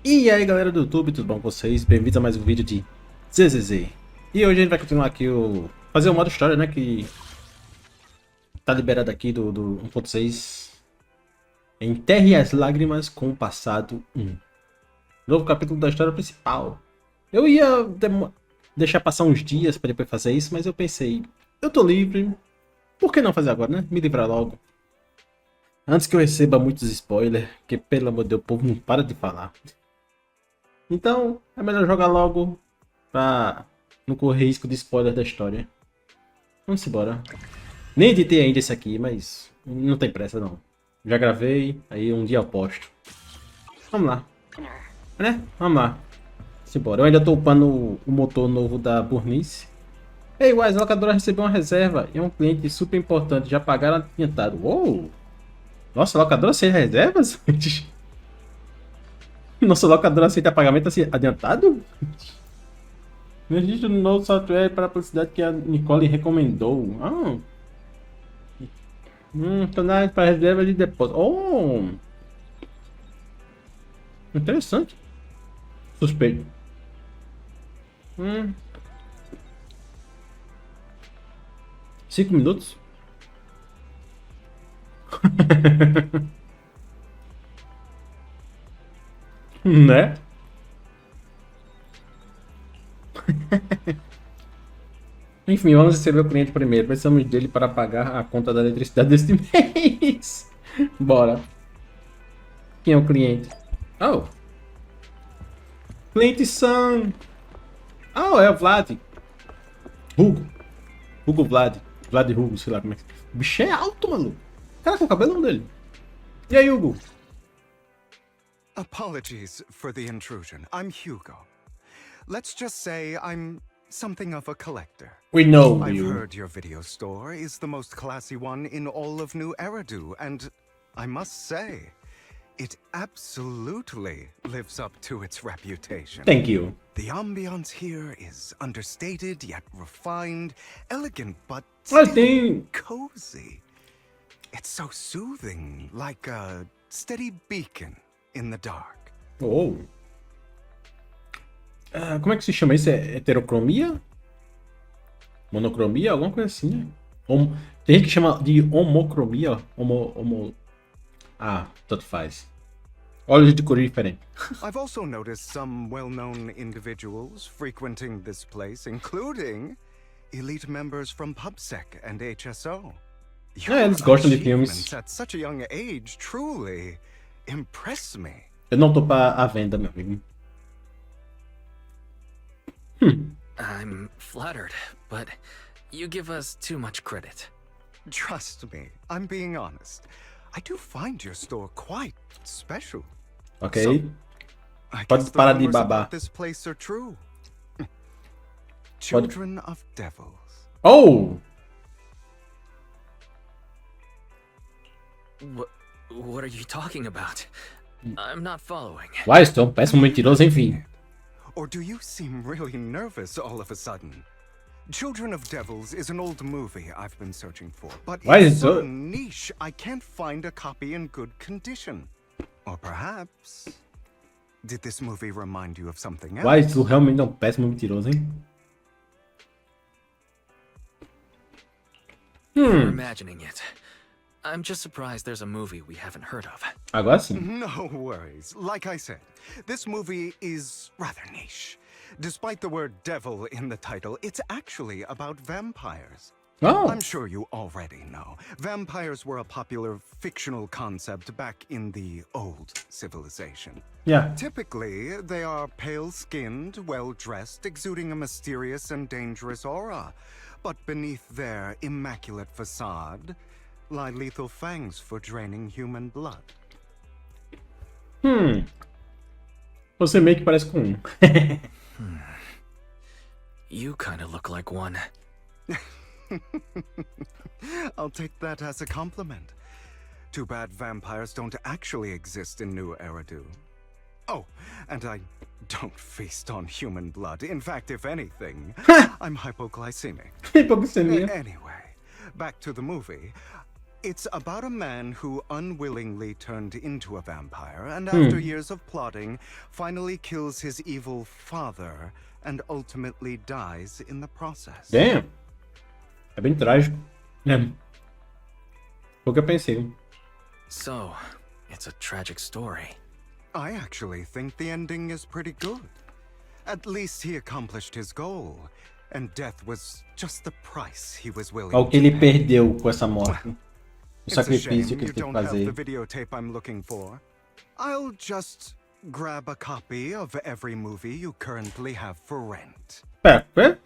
E aí galera do YouTube, tudo bom com vocês? Bem-vindos a mais um vídeo de ZZZ. E hoje a gente vai continuar aqui fazer o modo história, né, que tá liberado aqui do 1.6. Enterre as lágrimas com o passado 1. Novo capítulo da história principal. Eu ia deixar passar uns dias para depois fazer isso, mas eu pensei, eu tô livre, por que não fazer agora, né? Me livrar logo. Antes que eu receba muitos spoilers, que pelo amor de Deus, o povo não para de falar. Então, é melhor jogar logo pra não correr risco de spoiler da história. Vamos embora. Nem editei ainda esse aqui, mas não tem pressa não. Já gravei, aí um dia eu posto. Vamos lá. Né? Vamos lá. Simbora. Eu ainda tô upando o motor novo da Burnice. Ei, Wise, a locadora recebeu uma reserva e é um cliente super importante. Já pagaram adiantado. Uou! Nossa, a locadora sem reservas? Nossa locadora aceita pagamento assim, adiantado? Registro no novo software para a publicidade que a Nicole recomendou. Canais para reserva de depósito. Oh! Interessante. Suspeito. 5 minutos? Né? Enfim, vamos receber o cliente primeiro. Precisamos dele para pagar a conta da eletricidade deste mês. Bora. Quem é o cliente? Oh. Cliente Sam. Oh, é o Vlad. Hugo Vlad. Vlad Hugo, sei lá como é que... O bicho é alto, maluco. Cara, com o cabelão dele. E aí, Hugo? Apologies for the intrusion. I'm Hugo. Let's just say I'm something of a collector. We know I've you. heard your video store is the most classy one in all of New Eridu, and I must say, it absolutely lives up to its reputation. Thank you. The ambiance here is understated yet refined, elegant but I still think... cozy. It's so soothing, like a steady beacon in the dark. Oh. Como é que se chama isso? É heterocromia? Monocromia? Alguma coisa assim, né? Tem gente que chama de homocromia. Tanto faz. Olhos de cor diferente. I've also noticed some well-known individuals frequenting this place, including elite members from PubSec and HSO. Eles gostam de filmes. At such a young age truly impress me. Eu não tô à venda, meu amigo. I'm flattered, but you give us too much credit. Trust me, I'm being honest. I do find your store quite special. Ok. So, I Pode guess the parar de rumors babar. about this place are true. Children of devils. Oh! What are you talking about? I'm not following. Uai, isso é um péssimo mentiroso, enfim. Or do you seem really nervous all of a sudden? Children of Devils is an old movie I've been searching for, but Why it's is so it- niche I can't find a copy in good condition. Or perhaps... Did this movie remind you of something else? Uai, isso realmente é um péssimo mentiroso, hein? You're imagining it. I'm just surprised there's a movie we haven't heard of. Agora sim. No worries. Like I said, this movie is rather niche. Despite the word devil in the title, it's actually about vampires. Oh! I'm sure you already know. Vampires were a popular fictional concept back in the old civilization. Yeah. Typically, they are pale-skinned, well-dressed, exuding a mysterious and dangerous aura. But beneath their immaculate facade lie lethal fangs for draining human blood. Você meio que parece com um. You kind of look like one. I'll take that as a compliment. Too bad vampires don't actually exist in New Eridu. Oh, and I don't feast on human blood. In fact, if anything, I'm hypoglycemic. Hipoglicemia. Anyway, back to the movie. It's about a man who unwillingly turned into a vampire and after years of plotting, finally kills his evil father and ultimately dies in the process. Damn. É bem trágico. É. Foi o que eu pensei. So, it's a tragic story. I actually think the ending is pretty good. At least he accomplished his goal, and death was just the price he was willing Olha o que ele to pay. perdeu com essa morte. O It's a shame sacrifício que you ele tem que don't have the fazer. videotape I'm looking for. I'll just grab a copy of every movie you currently have for rent. Pera.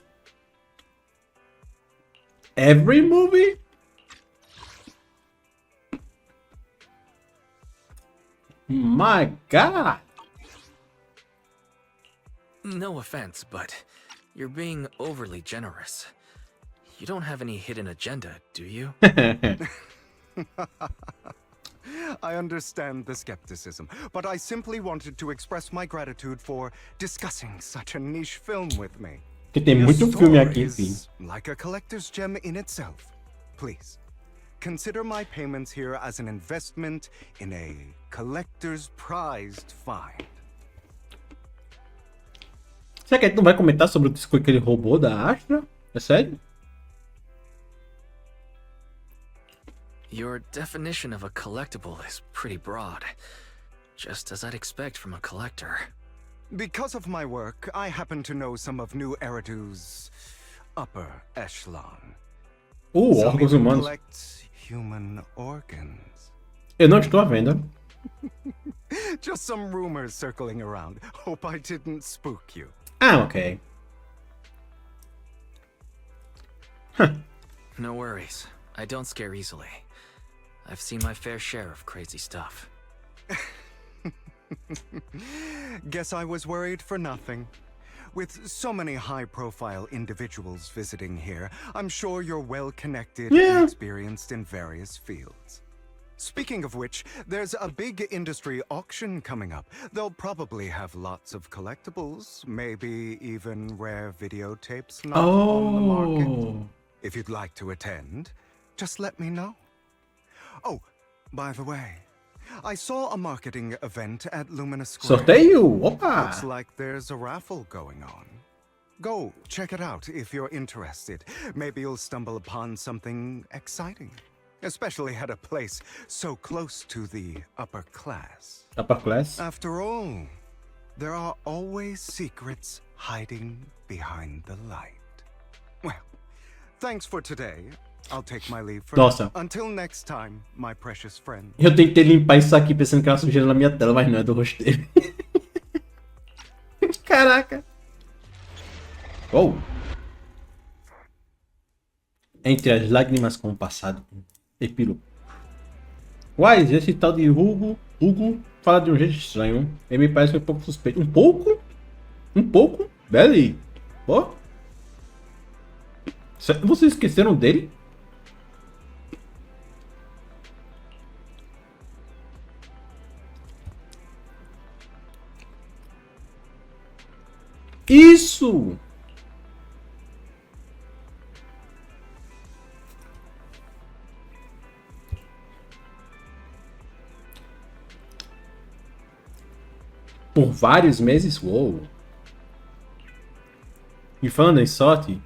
Every movie? My God! No offense, but you're being overly generous. You don't have any hidden agenda, do you? I understand the skepticism, but I simply wanted to express my gratitude for discussing such a niche film with me. Que tem Your muito filme story aqui, enfim. is like a collector's gem in itself. Please, consider my payments here as an investment in a collector's prized find. Será que ele não vai comentar sobre o disco que ele roubou da Astra? É sério? Your definition of a collectible is pretty broad, just as I'd expect from a collector. Because of my work, I happen to know some of New Eridu's upper echelon. Some Órgãos even humanos. collect human organs. Eu não estou à venda. Just some rumors circling around. Hope I didn't spook you. Ah, ok. No worries. I don't scare easily. I've seen my fair share of crazy stuff. Guess I was worried for nothing. With so many high-profile individuals visiting here, I'm sure you're well-connected and experienced in various fields. Speaking of which, there's a big industry auction coming up. They'll probably have lots of collectibles, maybe even rare videotapes not on the market. If you'd like to attend, just let me know. Oh, by the way, I saw a marketing event at Lumina Square. Sorteio? Opa! Looks like there's a raffle going on. Go check it out if you're interested. Maybe you'll stumble upon something exciting. Especially at a place so close to the upper class. Upper class? After all, there are always secrets hiding behind the light. Well, thanks for today. I'll take my leave for Nossa. now. Until next time, my precious friend. Eu tentei limpar isso aqui pensando que era sujeira na minha tela, mas não, é do rosto dele. Caraca. Oh. Entre as lágrimas com o passado. Epílogo. Uai, esse tal de Hugo fala de um jeito estranho. Ele me parece um pouco suspeito. Um pouco? Um pouco? Belly. Ó. Vocês esqueceram dele? Isso! Por vários meses? Uou! E falando em sorte,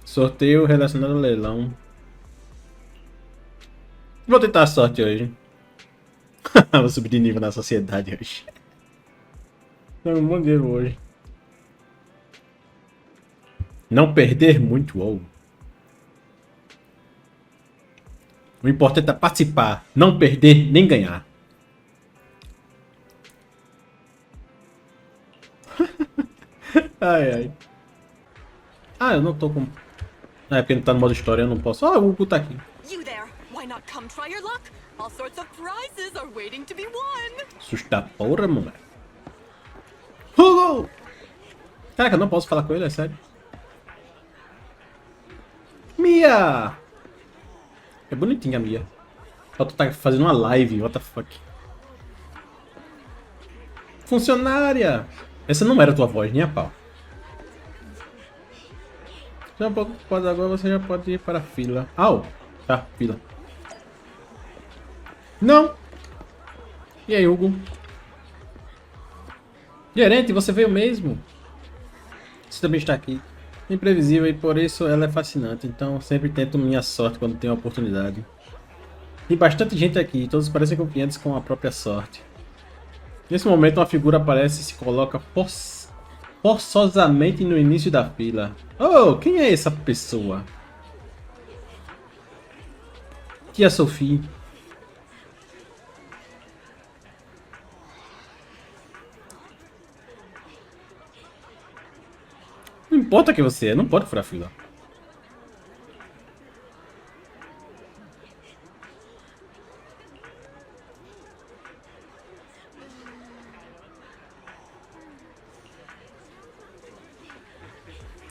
sorteio relacionado ao leilão. Vou tentar a sorte hoje. Vou subir de nível na sociedade hoje. Tem um monte de dinheiro hoje. Não perder muito, uou. O importante é participar, não perder nem ganhar. Ai, ai. Ah, eu não tô com... Ah, é porque não tá no modo história, eu não posso. Ah, o Hugo tá aqui. You there? Why not come try your luck? All sorts of prizes are waiting to be won. Susta porra, moleque. Hugo! Caraca, eu não posso falar com ele, é sério. Mia! É bonitinha a Mia. Ela tá fazendo uma live, what the fuck. Funcionária! Essa não era a tua voz, nem a pau. Já pode agora, você já pode ir para a fila. Au! Tá, fila. Não! E aí, Hugo? Gerente, você veio mesmo? Você também está aqui. Imprevisível e por isso ela é fascinante. Então sempre tento minha sorte quando tenho a oportunidade. Tem bastante gente aqui, todos parecem confiantes com a própria sorte. Nesse momento uma figura aparece e se coloca forçosamente no início da fila. Oh, quem é essa pessoa? Tia Sophie. Não importa quem você é, não pode furar fila.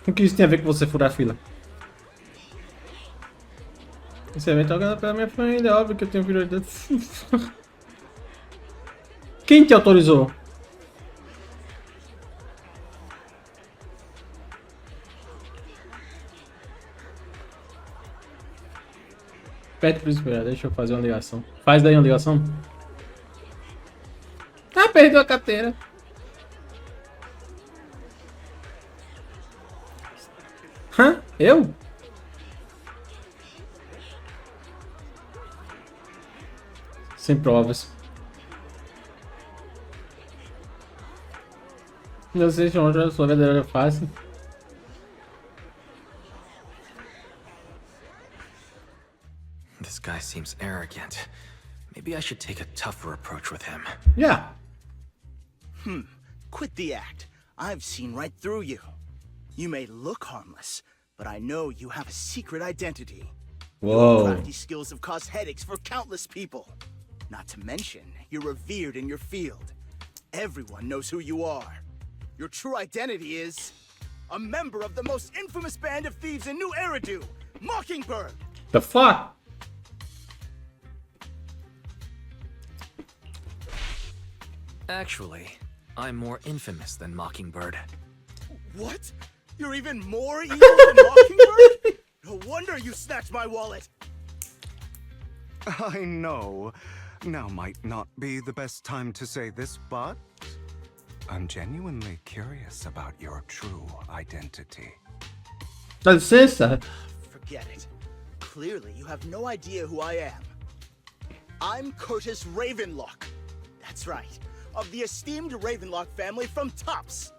O que isso tem a ver com você furar fila? Esse evento é organizado pela minha família, é óbvio que eu tenho prioridade. Quem te autorizou? Perto por esperar, deixa eu fazer uma ligação. Faz daí uma ligação. Ah, perdeu a carteira. Hã? Eu? Sem provas. Não sei se onde a sua verdadeira face. This guy seems arrogant. Maybe I should take a tougher approach with him. Yeah. Quit the act. I've seen right through you. You may look harmless, but I know you have a secret identity. Whoa. Crafty skills have caused headaches for countless people. Not to mention, you're revered in your field. Everyone knows who you are. Your true identity is a member of the most infamous band of thieves in New Eridu, Mockingbird. The fuck? Actually, I'm more infamous than Mockingbird. What? You're even more evil than Mockingbird? No wonder you snatched my wallet. I know. Now might not be the best time to say this, but I'm genuinely curious about your true identity. Dá licença? Forget it. Clearly, you have no idea who I am. I'm Curtis Ravenlock. That's right. Of the esteemed Ravenlock family from Tops.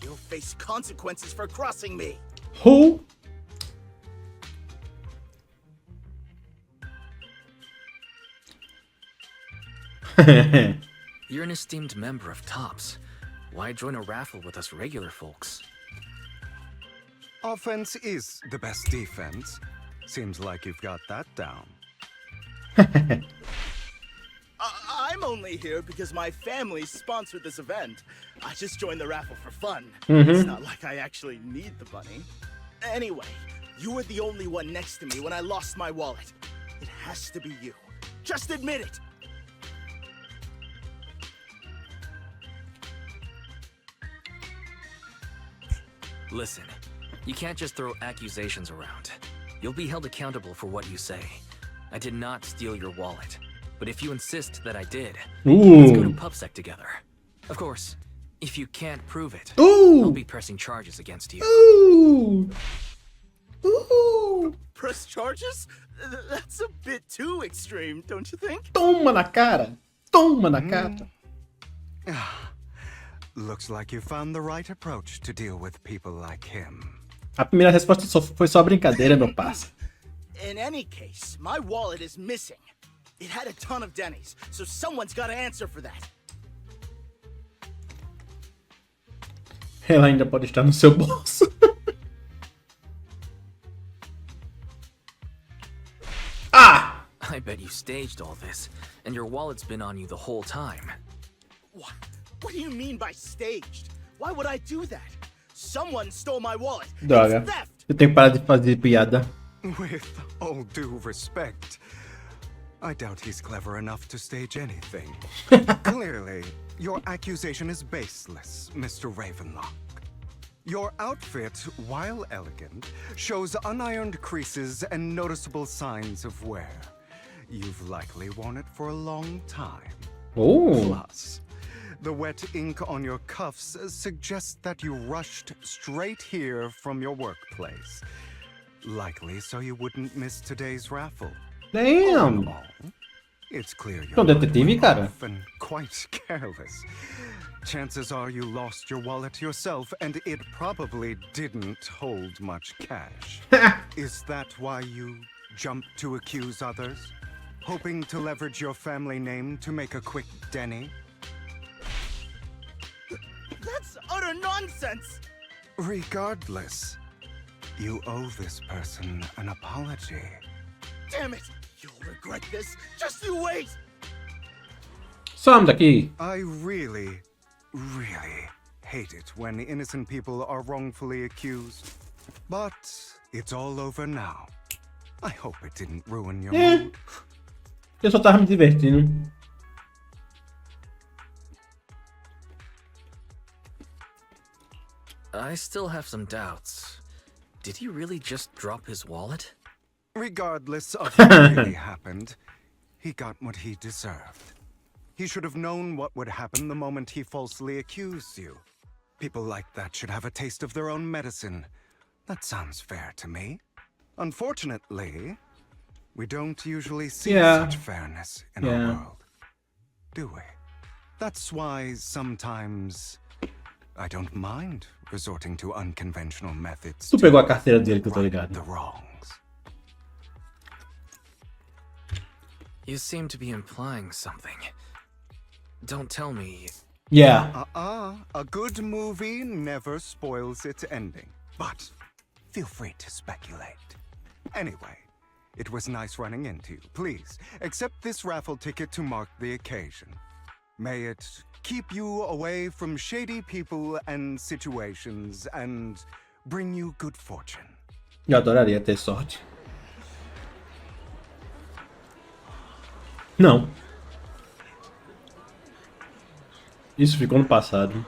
You'll face consequences for crossing me. Who? You're an esteemed member of Tops. Why join a raffle with us regular folks? Offense is the best defense. Seems like you've got that down. I'm only here because my family sponsored this event. I just joined the raffle for fun. Mm-hmm. It's not like I actually need the bunny. Anyway, you were the only one next to me when I lost my wallet. It has to be you. Just admit it. Listen, you can't just throw accusations around. You'll be held accountable for what you say. I did not steal your wallet. But if you insist that I did, let's go to Ooh. PubSec together. Of course, if you can't prove it, Ooh. I'll be pressing charges against you. Ooh. Ooh. Press charges? That's a bit too extreme, don't you think? Toma na cara. Toma na cara. Looks like you found the right approach to deal with people like him. A primeira resposta foi só brincadeira, meu parça. In any case, my wallet is missing. It had a ton of Denny's, so someone's got to answer for that. Ela ainda pode estar no seu bolso. Ah! I bet you staged all this, and your wallet's been on you the whole time. What? What do you mean by staged? Why would I do that? Someone stole my wallet. Droga. It's theft. Eu tenho que parar de fazer piada. With all due respect, I doubt he's clever enough to stage anything. Clearly, your accusation is baseless, Mr. Ravenlock. Your outfit, while elegant, shows unironed creases and noticeable signs of wear. You've likely worn it for a long time. Oh. Plus, the wet ink on your cuffs suggests that you rushed straight here from your workplace. Likely so you wouldn't miss today's raffle. Damn. It's clear Não, you're detetive, cara. off and quite careless. Chances are you lost your wallet yourself, and it probably didn't hold much cash. Is that why you jumped to accuse others? Hoping to leverage your family name to make a quick Denny? That's utter nonsense! Regardless, you owe this person an apology. Damn it! You'll regret this. Just you wait! Some daqui. I really hate it when innocent people are wrongfully accused. But it's all over now. I hope it didn't ruin your mood. Eu só tava me divertindo. I still have some doubts. Did he really just drop his wallet? Regardless of what really happened, he got what he deserved. He should have known what would happen the moment he falsely accused you. People like that should have a taste of their own medicine. That sounds fair to me. Unfortunately, we don't usually see such fairness in our world, do we? That's why sometimes I don't mind resorting to unconventional methods Tu pegou a carteira dele que eu tô right ligado. the wrongs. You seem to be implying something. Don't tell me. Yeah. A good movie never spoils its ending. But feel free to speculate. Anyway, it was nice running into you. Please, accept this raffle ticket to mark the occasion. May it keep you away from shady people and situations and bring you good fortune. Eu adoraria ter sorte. Não. Isso ficou no passado.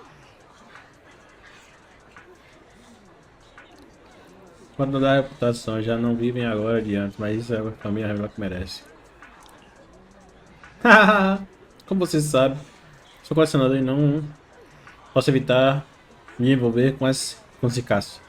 Quando dá reputação, já não vivem agora adiante, mas isso é a família revela que merece. Como você sabe, sou colecionador e não posso evitar me envolver com esse caso.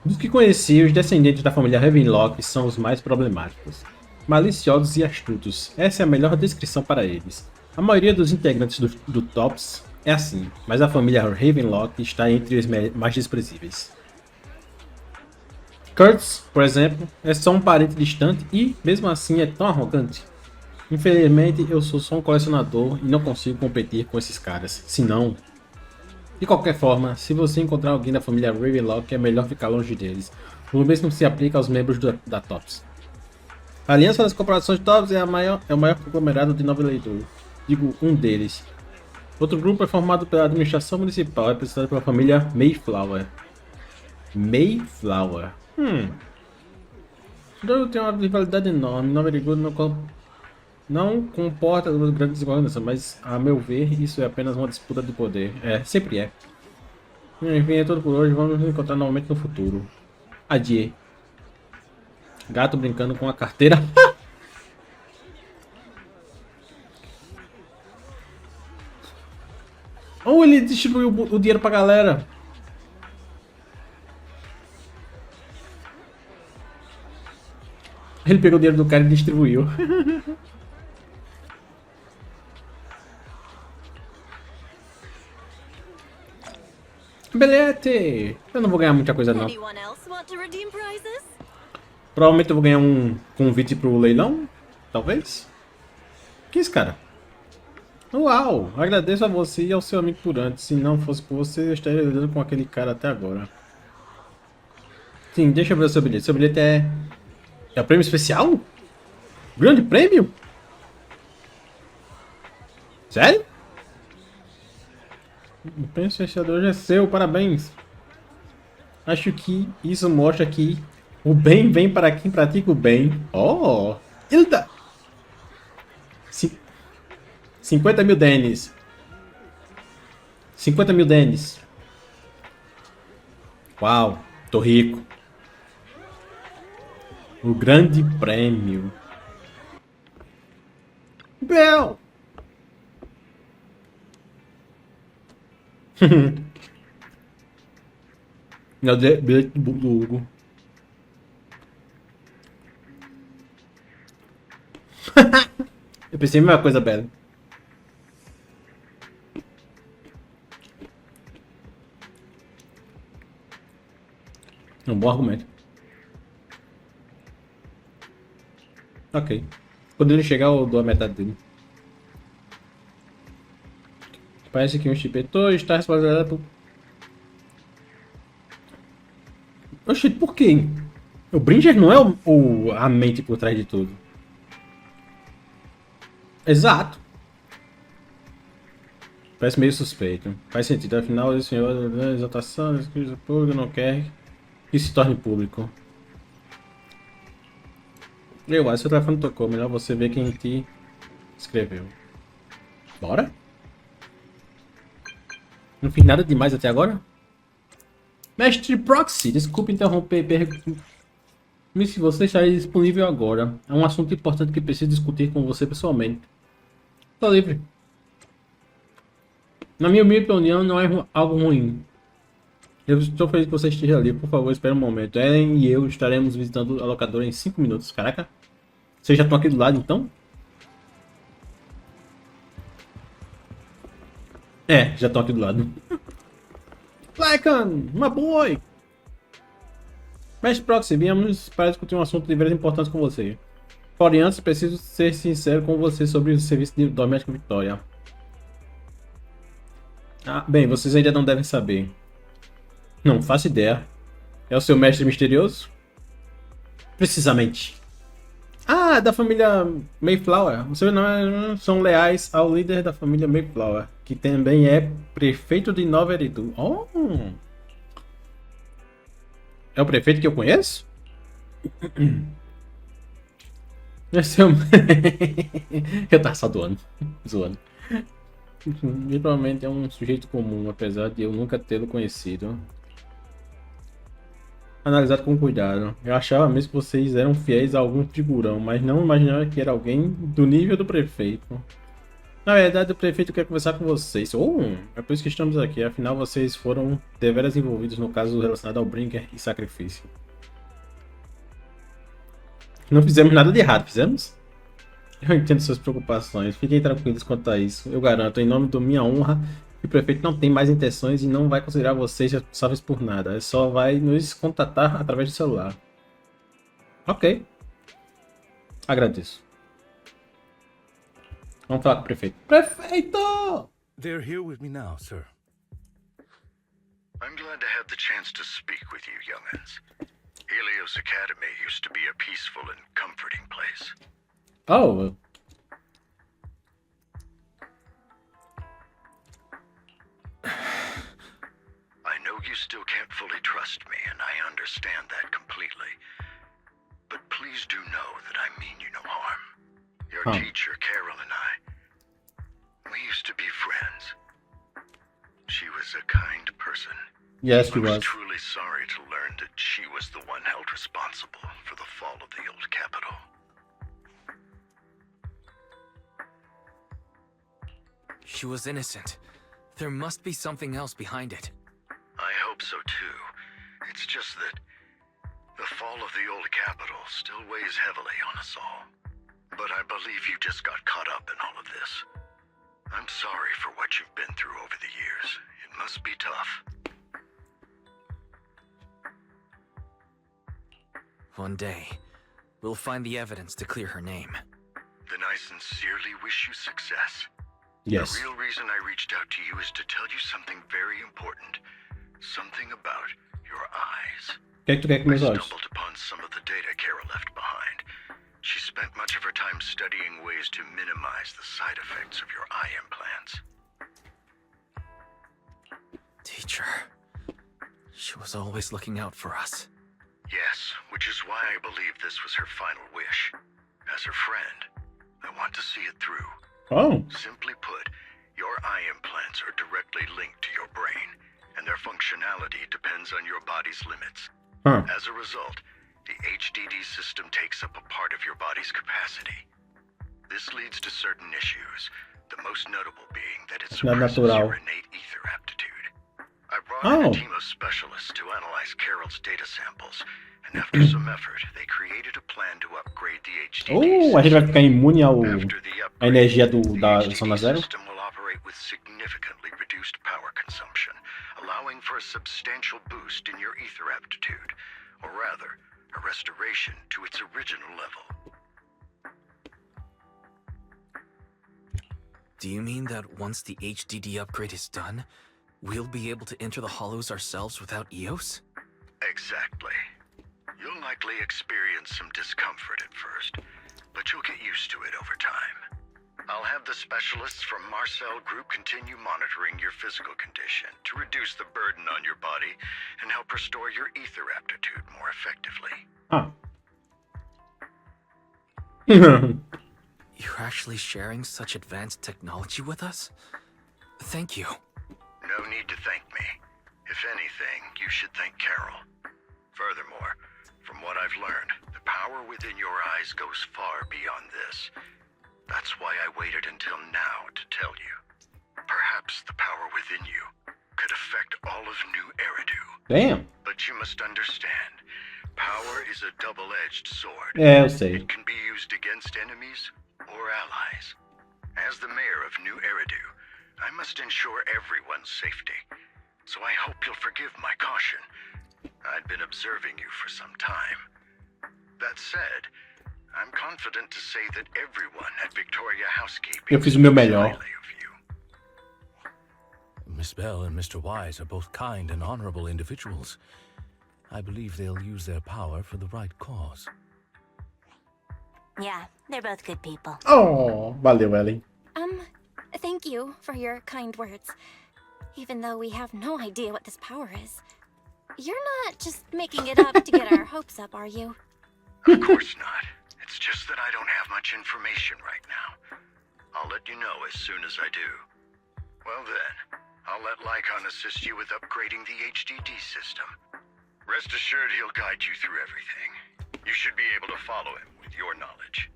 Dos que conheci, os descendentes da família Ravenlock são os mais problemáticos. Maliciosos e astutos, essa é a melhor descrição para eles. A maioria dos integrantes do Tops é assim, mas a família Ravenlock está entre os mais desprezíveis. Kurtz, por exemplo, é só um parente distante e, mesmo assim, é tão arrogante. Infelizmente, eu sou só um colecionador e não consigo competir com esses caras. Se não... De qualquer forma, se você encontrar alguém da família Ravenlock, é melhor ficar longe deles. O mesmo se aplica aos membros da Tops. A Aliança das Corporações Tops é o maior conglomerado de Nova Eleitor. Digo, um deles. Outro grupo é formado pela administração municipal, representado pela família Mayflower. Mayflower. O jogo tem uma rivalidade enorme. Nova Eleitor não comporta grandes organizações, mas, a meu ver, isso é apenas uma disputa de poder. É, sempre é. Enfim, é tudo por hoje. Vamos nos encontrar novamente no futuro. Adieu. Gato brincando com a carteira. Oh, ele distribuiu o dinheiro pra galera. Ele pegou o dinheiro do cara e distribuiu. Belete! Eu não vou ganhar muita coisa não. Anyone else want to redeem prizes? Provavelmente eu vou ganhar um convite pro leilão. Talvez. Que é esse cara? Uau! Agradeço a você e ao seu amigo por antes. Se não fosse por você, eu estaria lidando com aquele cara até agora. Sim, deixa eu ver o seu bilhete. Seu bilhete é... É o prêmio especial? Grande prêmio? Sério? O prêmio especial de hoje é seu, parabéns. Acho que isso mostra que o bem vem para quem pratica o bem. Oh! Ele dá... 50 mil denis. 50 mil denis. Uau, tô rico. O grande prêmio. Bel. Meu bilhete do Hugo. Eu pensei a mesma coisa, Bela. É um bom argumento. Ok. Quando ele chegar, eu dou a metade dele. Parece que um chipetor está responsável por... Oxi, por quê? O Bringer não é a mente por trás de tudo. Exato. Parece meio suspeito. Faz sentido, afinal, o senhor da exaltação, o público não quer que se torne público. Eu acho que o telefone tocou, melhor você ver quem te escreveu. Bora? Não fiz nada demais até agora? Mestre Proxy, desculpe interromper, pergunto-me se você estaria disponível agora. É um assunto importante que preciso discutir com você pessoalmente. Tô livre. Na minha humilde opinião, não é algo ruim. Eu estou feliz que você esteja ali. Por favor, espere um momento. Ellen e eu estaremos visitando a locadora em 5 minutos. Caraca. Vocês já estão aqui do lado, então? É, já estão aqui do lado. Lycan, my boy! Mestre Proxy, viemos para discutir um assunto de veras importante com você. Porém, antes, preciso ser sincero com você sobre o serviço de doméstico Victoria. Ah, bem, vocês ainda não devem saber. Não faço ideia. É o seu mestre misterioso? Precisamente. Ah, da família Mayflower. Vocês não são leais ao líder da família Mayflower, que também é prefeito de Nova Eridu. Oh! É o prefeito que eu conheço? Esse é o... Eu tava só zoando. Literalmente é um sujeito comum, apesar de eu nunca tê-lo conhecido. Analisado com cuidado. Eu achava mesmo que vocês eram fiéis a algum figurão, mas não imaginava que era alguém do nível do prefeito. Na verdade, o prefeito quer conversar com vocês. É por isso que estamos aqui. Afinal, vocês foram deveras envolvidos no caso relacionado ao Brinker e sacrifício. Não fizemos nada de errado, fizemos? Eu entendo suas preocupações. Fiquem tranquilos quanto a isso. Eu garanto, em nome da minha honra, que o prefeito não tem mais intenções e não vai considerar vocês responsáveis por nada. Ele só vai nos contatar através do celular. Ok. Agradeço. Vamos falar com o prefeito. Prefeito! They're here with me now, sir. I'm glad to have the chance to speak with you, young'uns. Helios Academy used to be a peaceful and comforting place. Oh. I know you still can't fully trust me, and I understand that completely. But please do know that I mean you no harm. Your teacher, Carol, and I, we used to be friends. She was a kind person. Yes, she I was was. truly sorry to learn that she was the one held responsible for the fall of the old capital. She was innocent. There must be something else behind it. I hope so too. It's just that the fall of the old capital still weighs heavily on us all. But I believe you just got caught up in all of this. I'm sorry for what you've been through over the years. It must be tough. One day, we'll find the evidence to clear her name. Then I sincerely wish you success. Yes. The real reason I reached out to you is to tell you something very important. Something about your eyes. O que é que tu quer com meus I olhos? stumbled upon some of the data Carol left behind. She spent much of her time studying ways to minimize the side effects of your eye implants. Teacher. She was always looking out for us. Yes, which is why I believe this was her final wish. As her friend, I want to see it through. Oh. Simply put, your eye implants are directly linked to your brain, and their functionality depends on your body's limits. As a result, the HDD system takes up a part of your body's capacity. This leads to certain issues, the most notable being that it suppresses your innate ether aptitude. I brought in a team of specialists to analyze Carol's data samples, and after some effort, they created a plan to upgrade the HDD a gente vai ficar imune à system. energia da zona zero? The system will operate with significantly reduced power consumption, allowing for a substantial boost in your ether aptitude, or rather, a restoration to its original level. Do you mean that once the HDD upgrade is done, we'll be able to enter the hollows ourselves without EOS? Exactly. You'll likely experience some discomfort at first, but you'll get used to it over time. I'll have the specialists from Marcel Group continue monitoring your physical condition to reduce the burden on your body and help restore your ether aptitude more effectively. You're actually sharing such advanced technology with us? Thank you. No need to thank me. If anything, you should thank Carol. Furthermore, from what I've learned, the power within your eyes goes far beyond this. That's why I waited until now to tell you. Perhaps the power within you could affect all of New Eridu. Damn. But you must understand, power is a double-edged sword. Eu sei. It can be used against enemies or allies. As the mayor of New Eridu, I must ensure everyone's safety. So I hope you'll forgive my caution. I'd been observing you for some time. That said, I'm confident to say that everyone at Victoria Housekeeping Eu fiz o meu melhor. highly of you. Miss Bell and Mr. Wise are both kind and honorable individuals. I believe they'll use their power for the right cause. Yeah, they're both good people. Oh, valeu, Ellen. Thank you for your kind words. Even though we have no idea what this power is. You're not just making it up to get our hopes up, are you? Of course not. It's just that I don't have much information right now. I'll let you know as soon as I do. Well then, I'll let Lycon assist you with upgrading the HDD system. Rest assured he'll guide you through everything. You should be able to follow him with your knowledge.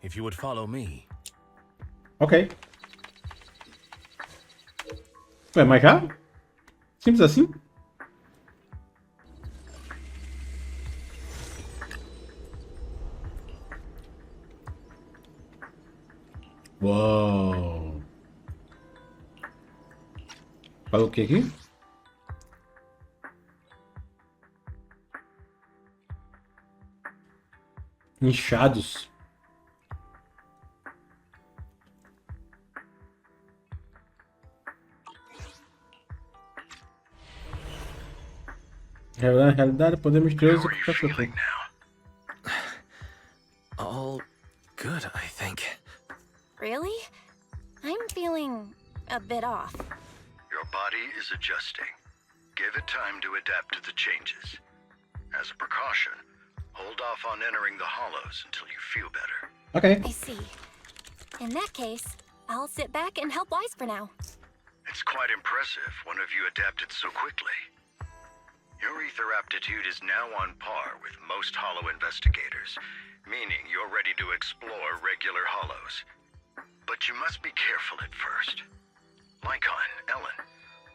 If you would follow me. Ok. Ué, mas já? Simples assim? Uou. Fala o que aqui? Inchados. Realidade, poder misterioso How are que you tá feeling soltando. now? All good, I think. Really? I'm feeling a bit off. Your body is adjusting. Give it time to adapt to the changes. As a precaution, hold off on entering the hollows until you feel better. Ok. I see. In that case, I'll sit back and help Wise for now. It's quite impressive one of you adapted so quickly. Your ether aptitude is now on par with most hollow investigators, meaning you're ready to explore regular hollows. But you must be careful at first. Lycon, Ellen,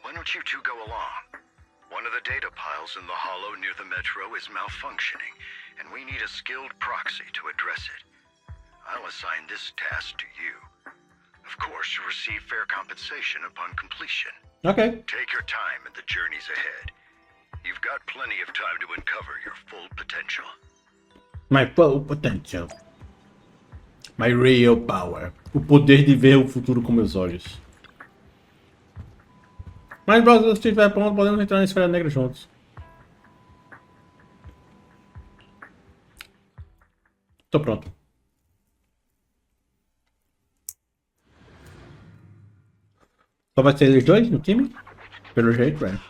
why don't you two go along? One of the data piles in the hollow near the metro is malfunctioning, and we need a skilled proxy to address it. I'll assign this task to you. Of course, you'll receive fair compensation upon completion. Ok. Take your time in the journeys ahead. You've got plenty of time to uncover your full potential. My full potential. My real power. O poder de ver o futuro com meus olhos. Mas, brother, se estiver pronto, podemos entrar na esfera negra juntos. Tô pronto. Só vai ser eles dois no time? Pelo jeito, velho.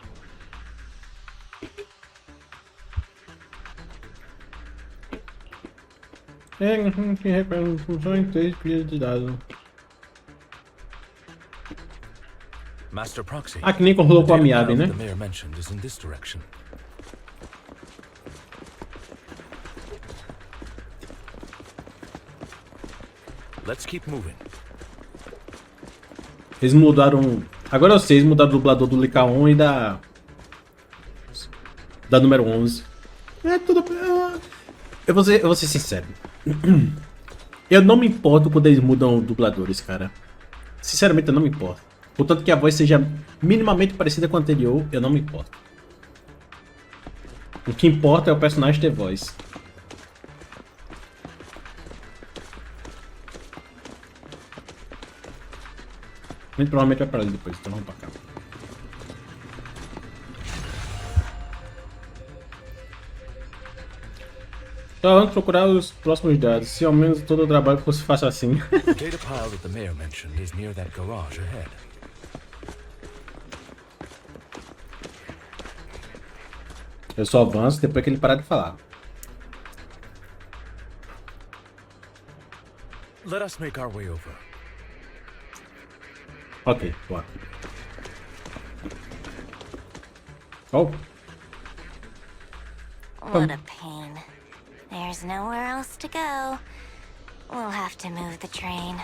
Que requer funções 3 pilhas de dados. Master Proxy. Ah, que nem colocou a Miyabi, né? The mayor mentioned is in this direction. Let's keep moving. Eles mudaram... Agora eu sei, eles mudaram o dublador do Lika 1 e da número 11. É tudo... Eu vou ser sincero. Eu não me importo quando eles mudam dubladores, cara. Sinceramente, eu não me importo. Contanto que a voz seja minimamente parecida com a anterior, eu não me importo. O que importa é o personagem ter voz. Muito provavelmente vai pra ali depois, então vamos pra cá. Então vamos procurar os próximos dados. Se ao menos todo o trabalho fosse fácil assim. The data pile that the mayor mentioned is near that garage ahead. Eu só avanço depois que ele parar de falar. Let us make our way over. Ok, bora. Oh. What a pain. There's nowhere else to go. We'll have to move the train.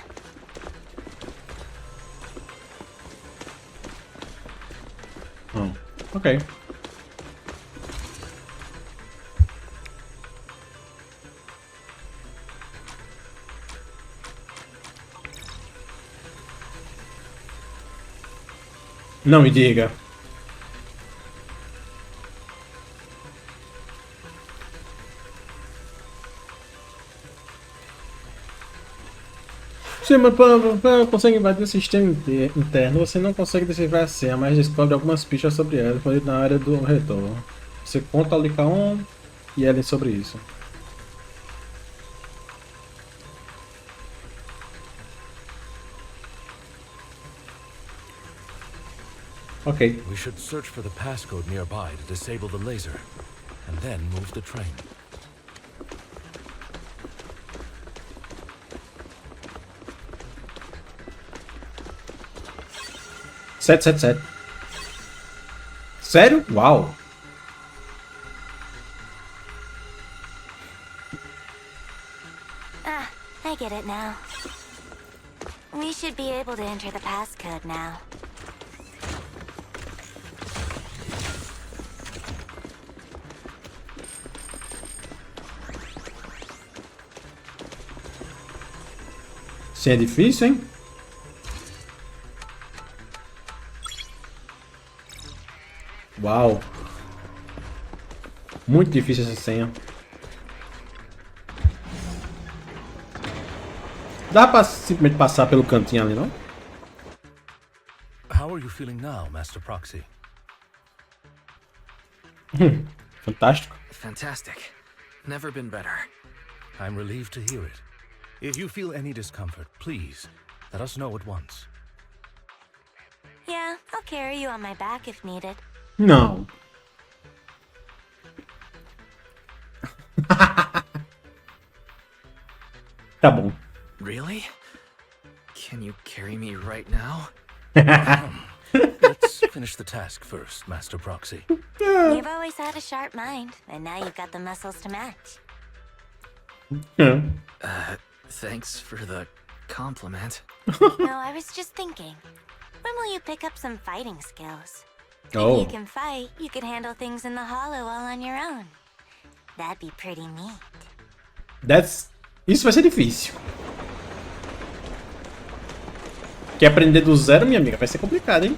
Oh, ok. Não me diga. Se você consegue invadir o sistema interno, você não consegue decifrar a senha, mas descobre algumas pistas sobre ela na área do retorno. Você conta ao Lika 1 e Ellen sobre isso. Ok. We should search for the passcode nearby to disable the laser, and then move the train. Sete. Sério? Uau! Ah, I get it now. We should be able to enter the passcode now. Isso é difícil, hein? Uau! Muito difícil essa senha. Dá pra simplesmente passar pelo cantinho ali, não? How are you feeling now, Master Proxy? Fantástico. Fantastic. Never been better. I'm relieved to hear it. If you feel any discomfort, please, let us know at once. Yeah, I'll carry you on my back if needed. Não. Tá bom. Really? Can you carry me right now? Let's finish the task first, Master Proxy. You've always had a sharp mind, and now you've got the muscles to match. Thanks for the compliment. No, I was just thinking. When will you pick up some fighting skills? Oh. If you can fight, you could handle things in the hollow all on your own. That'd be pretty neat. Isso vai ser difícil. Quer aprender do zero, minha amiga? Vai ser complicado, hein?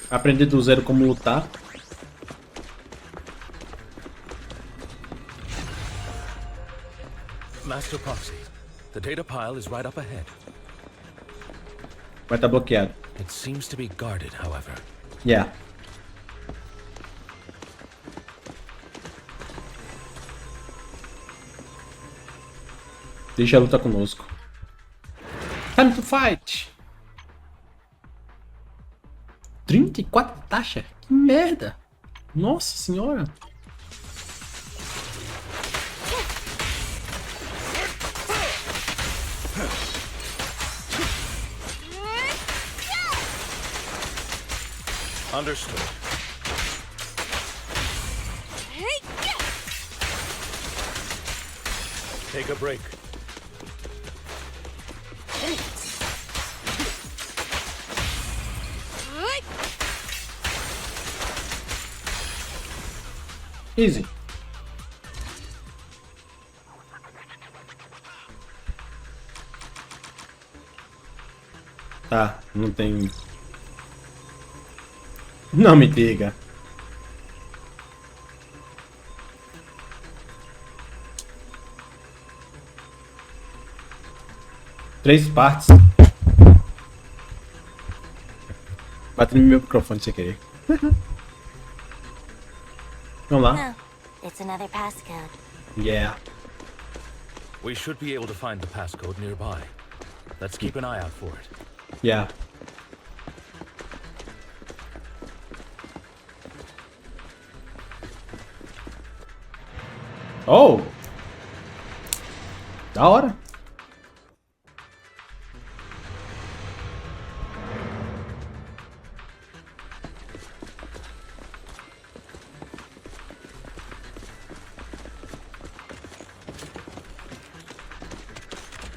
Aprender do zero como lutar. Master Proxy, the data pile is right up ahead. Vai estar bloqueado. It seems to be guarded, however. Yeah. Deixa a luta conosco. Time to fight! 34 taxa? Que merda! Nossa senhora! Understood. Take a break. Easy. Tá, não tem... Não me diga. Três partes. Bati no meu microfone sem querer. Vamos lá. Oh, it's another passcode. Yeah. We should be able to find the passcode nearby. Let's keep an eye out for it. Yeah. Oh! Da hora.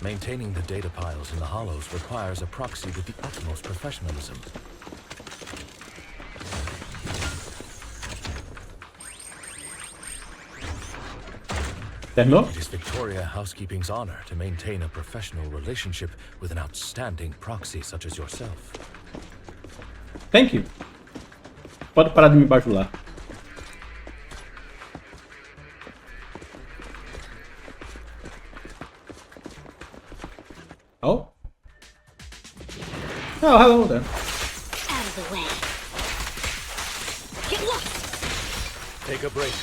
Maintaining the data piles in the hollows requires a proxy with the utmost professionalism. Terminou? It is Victoria Housekeeping's honor to maintain a professional relationship with an outstanding proxy such as yourself. Thank you. Pode parar de me bajular. Oh. Oh, hello there. Out of the way. Get lost. Take a break.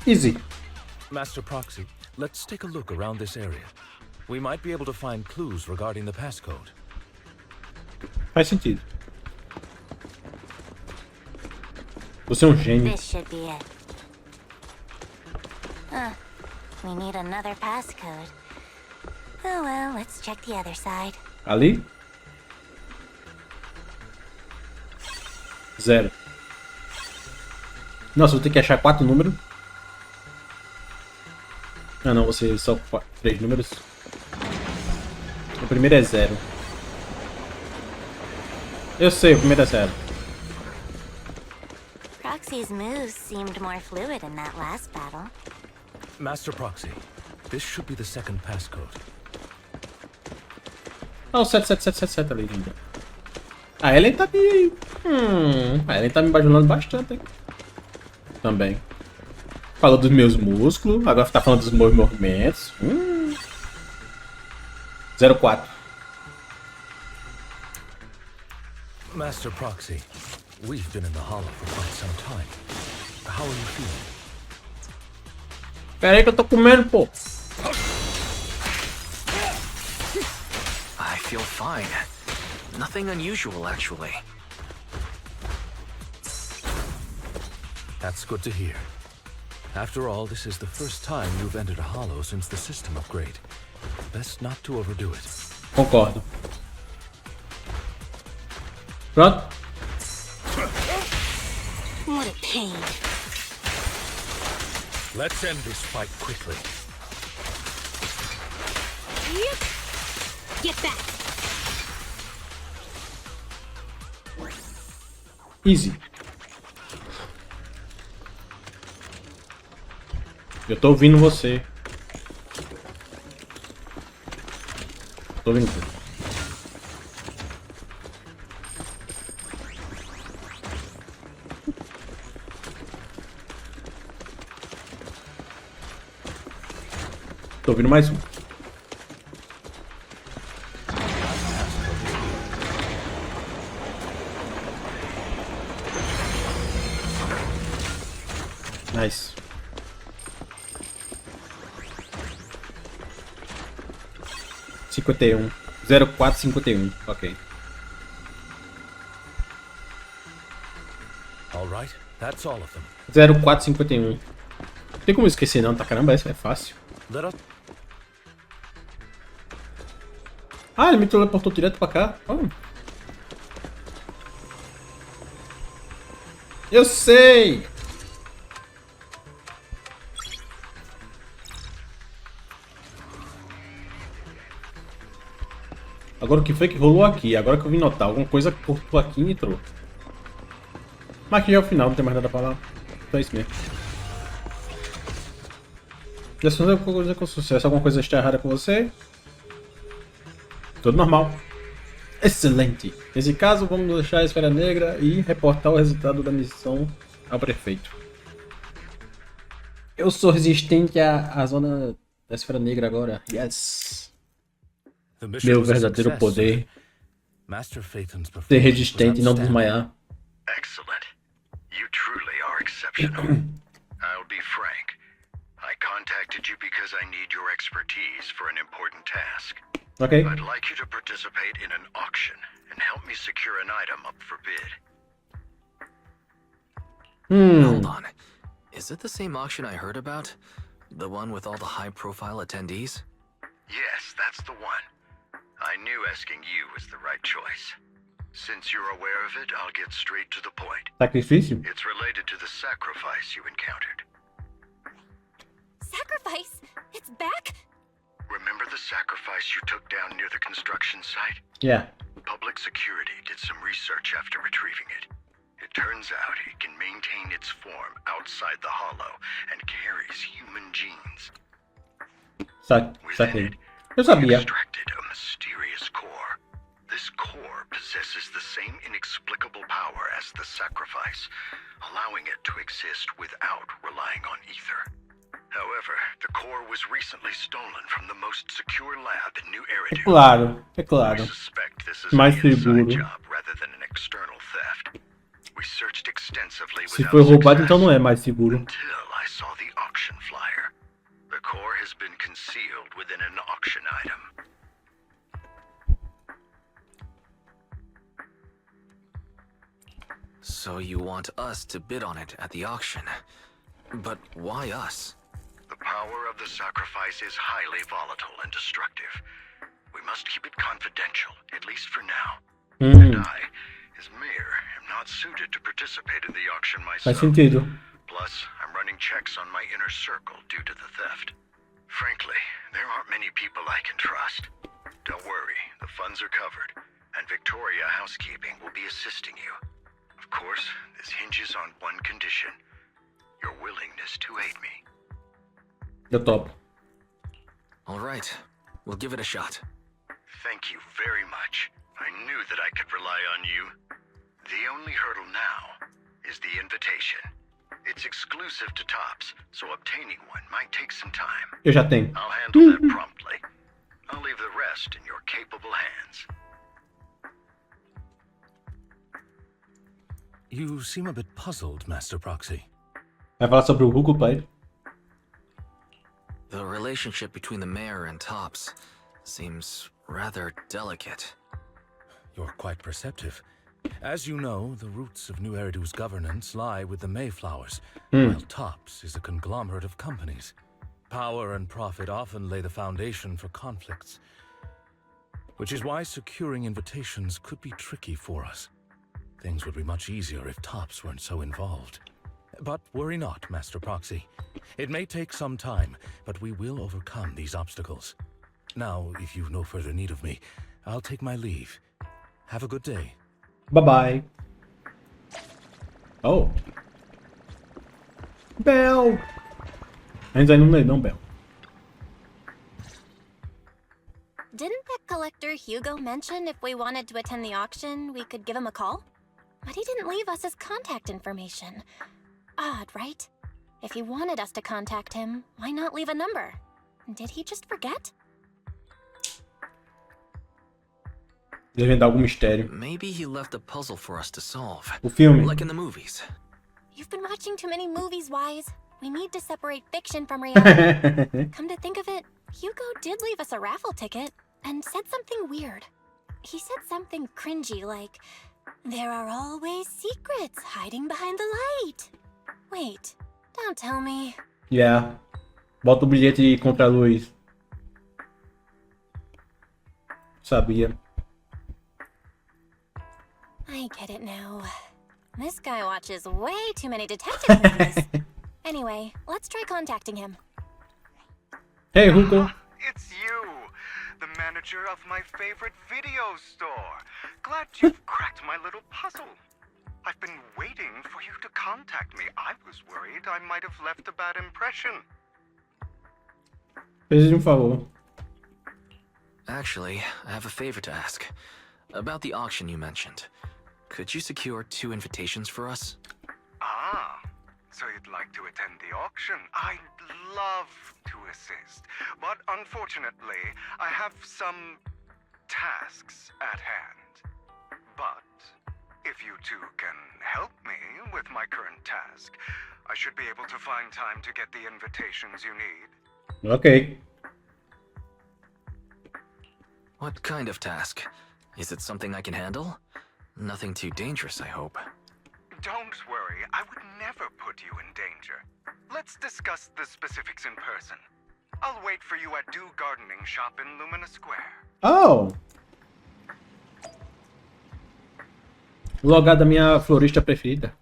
Easy. Master Proxy, let's take a look around this area. We might be able to find clues regarding the passcode. Faz sentido. Você é um gênio. This should be it. We need another passcode. Oh well, let's check the other side. Ali? 0. Nossa, vou ter que achar 4 números. Ah não, você só 3 números. O primeiro é 0. Eu sei, o primeiro é 0. Proxy's moves seemed more fluid in that last battle. Master Proxy, this should be the second passcode. Ah, o 7777 ali, gente. A Ellen tá me... a Ellen tá me bajulando bastante, hein? Também. Falou dos meus músculos, agora tá falando dos meus movimentos. 04. Master Proxy, we've been in the hollow for quite some time. How are you feeling? Pera aí que eu tô comendo, pô. I feel fine. Nothing unusual, actually. That's good to hear. After all, this is the first time you've entered a hollow since the system upgrade. Best not to overdo it. Concordo. Pronto? What a pain. Let's end this fight quickly. Get back. Easy. Eu tô ouvindo você. Tô ouvindo você. Tô ouvindo mais um. Nice. (51) 0451. Ok. All right, that's all of them. 0451. Não tem como esquecer não, tá? Caramba, essa é fácil. Let us. Ah, ele me teleportou direto pra cá. Oh. Eu sei! Agora o que foi que rolou aqui? Agora que eu vim notar. Alguma coisa cortou aqui e entrou. Mas aqui já é o final, não tem mais nada pra falar. Então é isso mesmo. Já se alguma coisa com sucesso, alguma coisa está errada com você? Tudo normal. Excelente. Nesse caso, vamos deixar a esfera negra e reportar o resultado da missão ao prefeito. Eu sou resistente à zona da esfera negra agora. Yes. Meu verdadeiro poder. Ser resistente e não desmaiar. Excellent. You truly are exceptional. I'll be frank. I contacted you because I need your expertise for an important task. Okay. I'd like you to participate in an auction and help me secure an item up for bid. Hold on. Is it the same auction I heard about? The one with all the high-profile attendees? Yes, that's the one. I knew asking you was the right choice. Since you're aware of it, I'll get straight to the point. Sacrifício? It's related to the sacrifice you encountered. Sacrifice? It's back? Remember the sacrifice you took down near the construction site? Yeah. Public security did some research after retrieving it. It turns out it can maintain its form outside the hollow and carries human genes. Saquei. Eu sabia. Extracted a mysterious core. This core possesses the same inexplicable power as the sacrifice, allowing it to exist without relying on ether. However, the core was recently stolen from the most secure lab in New Eridu. É claro. We suspect this is Mais an inside seguro. job rather than an external theft. We searched extensively Se without foi roubado, success então não é mais seguro. until I saw the auction flyer. The core has been concealed within an auction item. So you want us to bid on it at the auction. But why us? The power of the sacrifice is highly volatile and destructive. We must keep it confidential, at least for now. And I, as mayor, am not suited to participate in the auction Faz myself. sentido. Plus, I'm running checks on my inner circle due to the theft. Frankly, there aren't many people I can trust. Don't worry, the funds are covered, and Victoria Housekeeping will be assisting you. Of course, this hinges on one condition. Your willingness to aid me. Eu topo. All right, we'll give it a shot. Thank you very much. I knew that I could rely on you. The only hurdle now is the invitation. It's exclusive to Tops, so obtaining one might take some time. Eu já tenho. I'll handle that promptly. I'll leave the rest in your capable hands. You seem a bit puzzled, Master Proxy. Vai falar sobre o Google pra ele. The relationship between the mayor and Tops seems rather delicate. You're quite perceptive. As you know, the roots of New Eridu's governance lie with the Mayflowers, while Tops is a conglomerate of companies. Power and profit often lay the foundation for conflicts, which is why securing invitations could be tricky for us. Things would be much easier if Tops weren't so involved. But worry not, Master Proxy. It may take some time, but we will overcome these obstacles. Now, if you've no further need of me, I'll take my leave. Have a good day. Bye-bye. Oh. Bell. A gente ainda não lê, não, Bell. Didn't the collector Hugo mention if we wanted to attend the auction, we could give him a call? But he didn't leave us his contact information. Odd, right? If he wanted us to contact him, why not leave a number? Did he just forget? Devem dar algum mistério. Maybe he left a puzzle for us to solve. O filme. Like in the movies. You've been watching too many movies, Wise. We need to separate fiction from reality. Come to think of it, Hugo did leave us a raffle ticket and said something weird. He said something cringy like, "There are always secrets hiding behind the light." Wait, don't tell me. Yeah. Bota o bilhete contra a luz. Sabia. I get it now. This guy watches way too many detective movies. Anyway, let's try contacting him. Hey, Hugo. It's you, the manager of my favorite video store. Glad you've cracked my little puzzle. I've been waiting for you to contact me. I was worried I might have left a bad impression. Fez um favor. Actually, I have a favor to ask. About the auction you mentioned. Could you secure 2 invitations for us? Ah, so you'd like to attend the auction? I'd love to assist, but unfortunately, I have some tasks at hand. But if you two can help me with my current task, I should be able to find time to get the invitations you need. Ok. What kind of task? Is it something I can handle? Nothing too dangerous, I hope. Don't worry, I would never put you in danger. Let's discuss the specifics in person. I'll wait for you at Do Gardening Shop in Lumina Square. Oh! Lugar da minha florista preferida.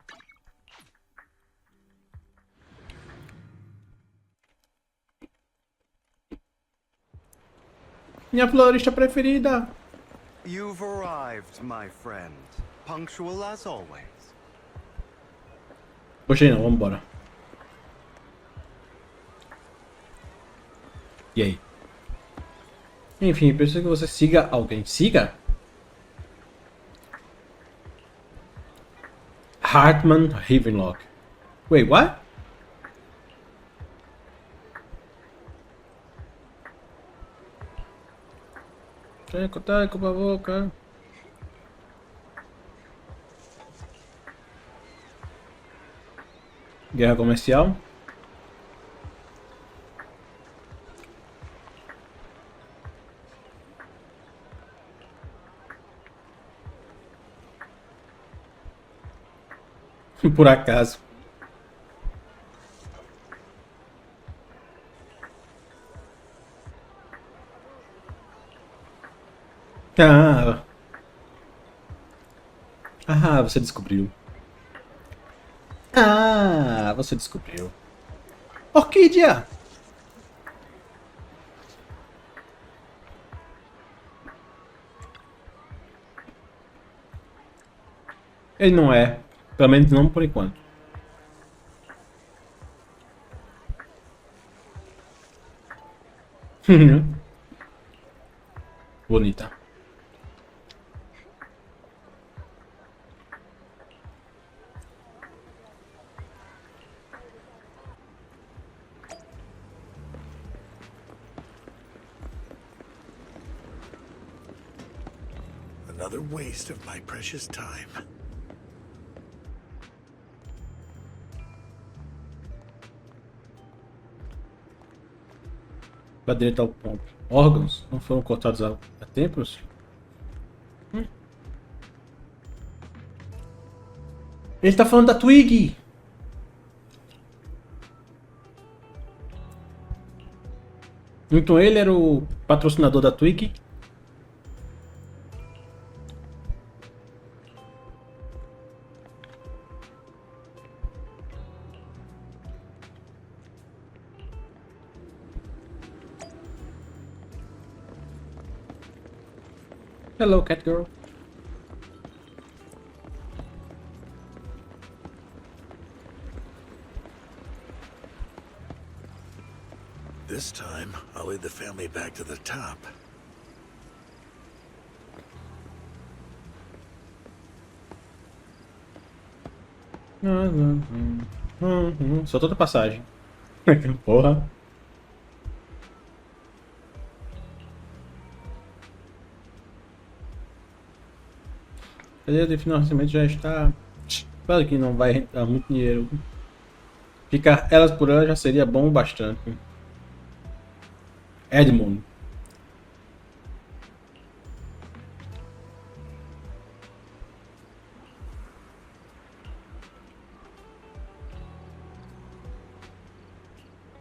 Minha florista preferida. You've arrived, my friend. Punctual as always. Gostei não, vamos embora. E aí? Enfim, preciso que você siga alguém. Siga? Hartman Ravenlock. Wait, what? Cortar com a boca. Guerra comercial. Por acaso. Ah. Ah, você descobriu. Ah, você descobriu. Orquídea! Ele não é. Pelo menos não por enquanto. Bonita. Another waste of my precious time. Para direita ao ponto. Órgãos não foram cortados há tempos? Ele tá falando da Twig! Então ele era o patrocinador da Twig? Hello, cat girl. This time, I'll lead the family back to the top. Só toda passagem. Porra. O financiamento já está. Claro que não vai dar muito dinheiro. Ficar elas por elas já seria bom bastante. Edmund.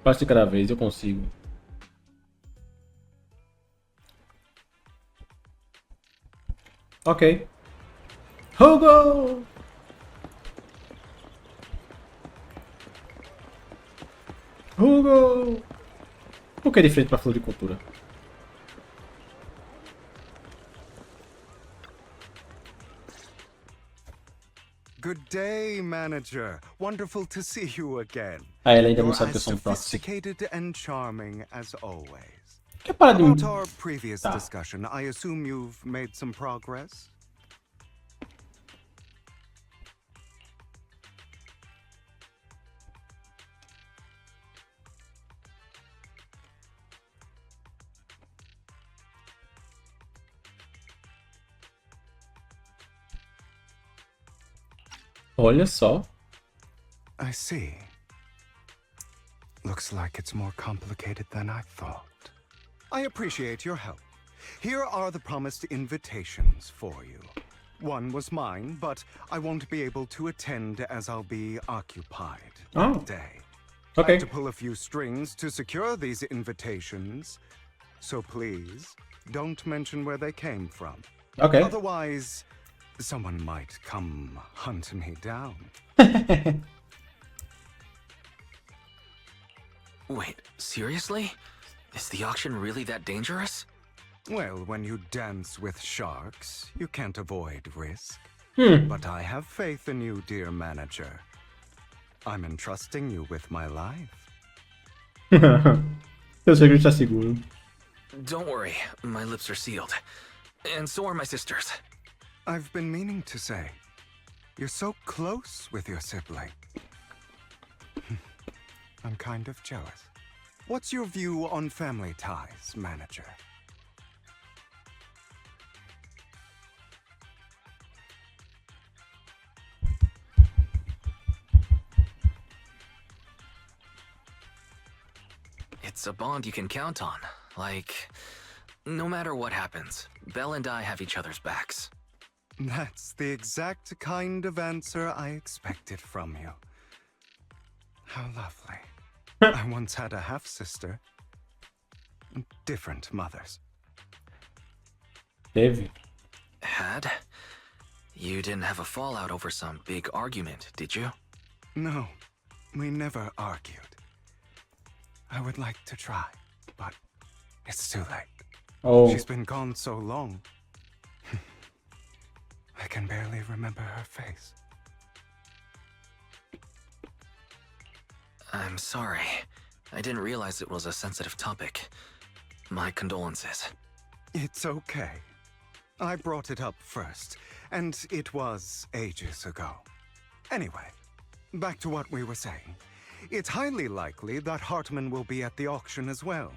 Passe de cada vez, eu consigo. Ok. Hugo! Hugo! Por que de frente para floricultura? Good day, manager. Wonderful to see you again. Ah, ela ainda não You're sabe que eu as sou proxy. sophisticated and charming as always. Que para de... About our previous Tá. discussion, I assume you've made some progress? Olha só. I see. Looks like it's more complicated than I thought. I appreciate your help. Here are the promised invitations for you. One was mine, but I won't be able to attend as I'll be occupied Oh. that day. Okay. I had to pull a few strings to secure these invitations, so please don't mention where they came from. Ok. Otherwise, someone might come hunt me down. Wait, seriously? Is the auction really that dangerous? Well, when you dance with sharks, you can't avoid risk. Hum. But I have faith in you, dear manager. I'm entrusting you with my life. Seu segredo está seguro. Don't worry, my lips are sealed. And so are my sisters. I've been meaning to say, you're so close with your sibling. I'm kind of jealous. What's your view on family ties, manager? It's a bond you can count on. Like, no matter what happens, Belle and I have each other's backs. That's the exact kind of answer I expected from you. How lovely. I once had a half-sister. Different mothers. Teve. Had? You didn't have a fallout over some big argument, did you? No, we never argued. I would like to try, but it's too late. Oh. She's been gone so long. I can barely remember her face. I'm sorry. I didn't realize it was a sensitive topic. My condolences. It's okay. I brought it up first, and it was ages ago. Anyway, back to what we were saying. It's highly likely that Hartman will be at the auction as well.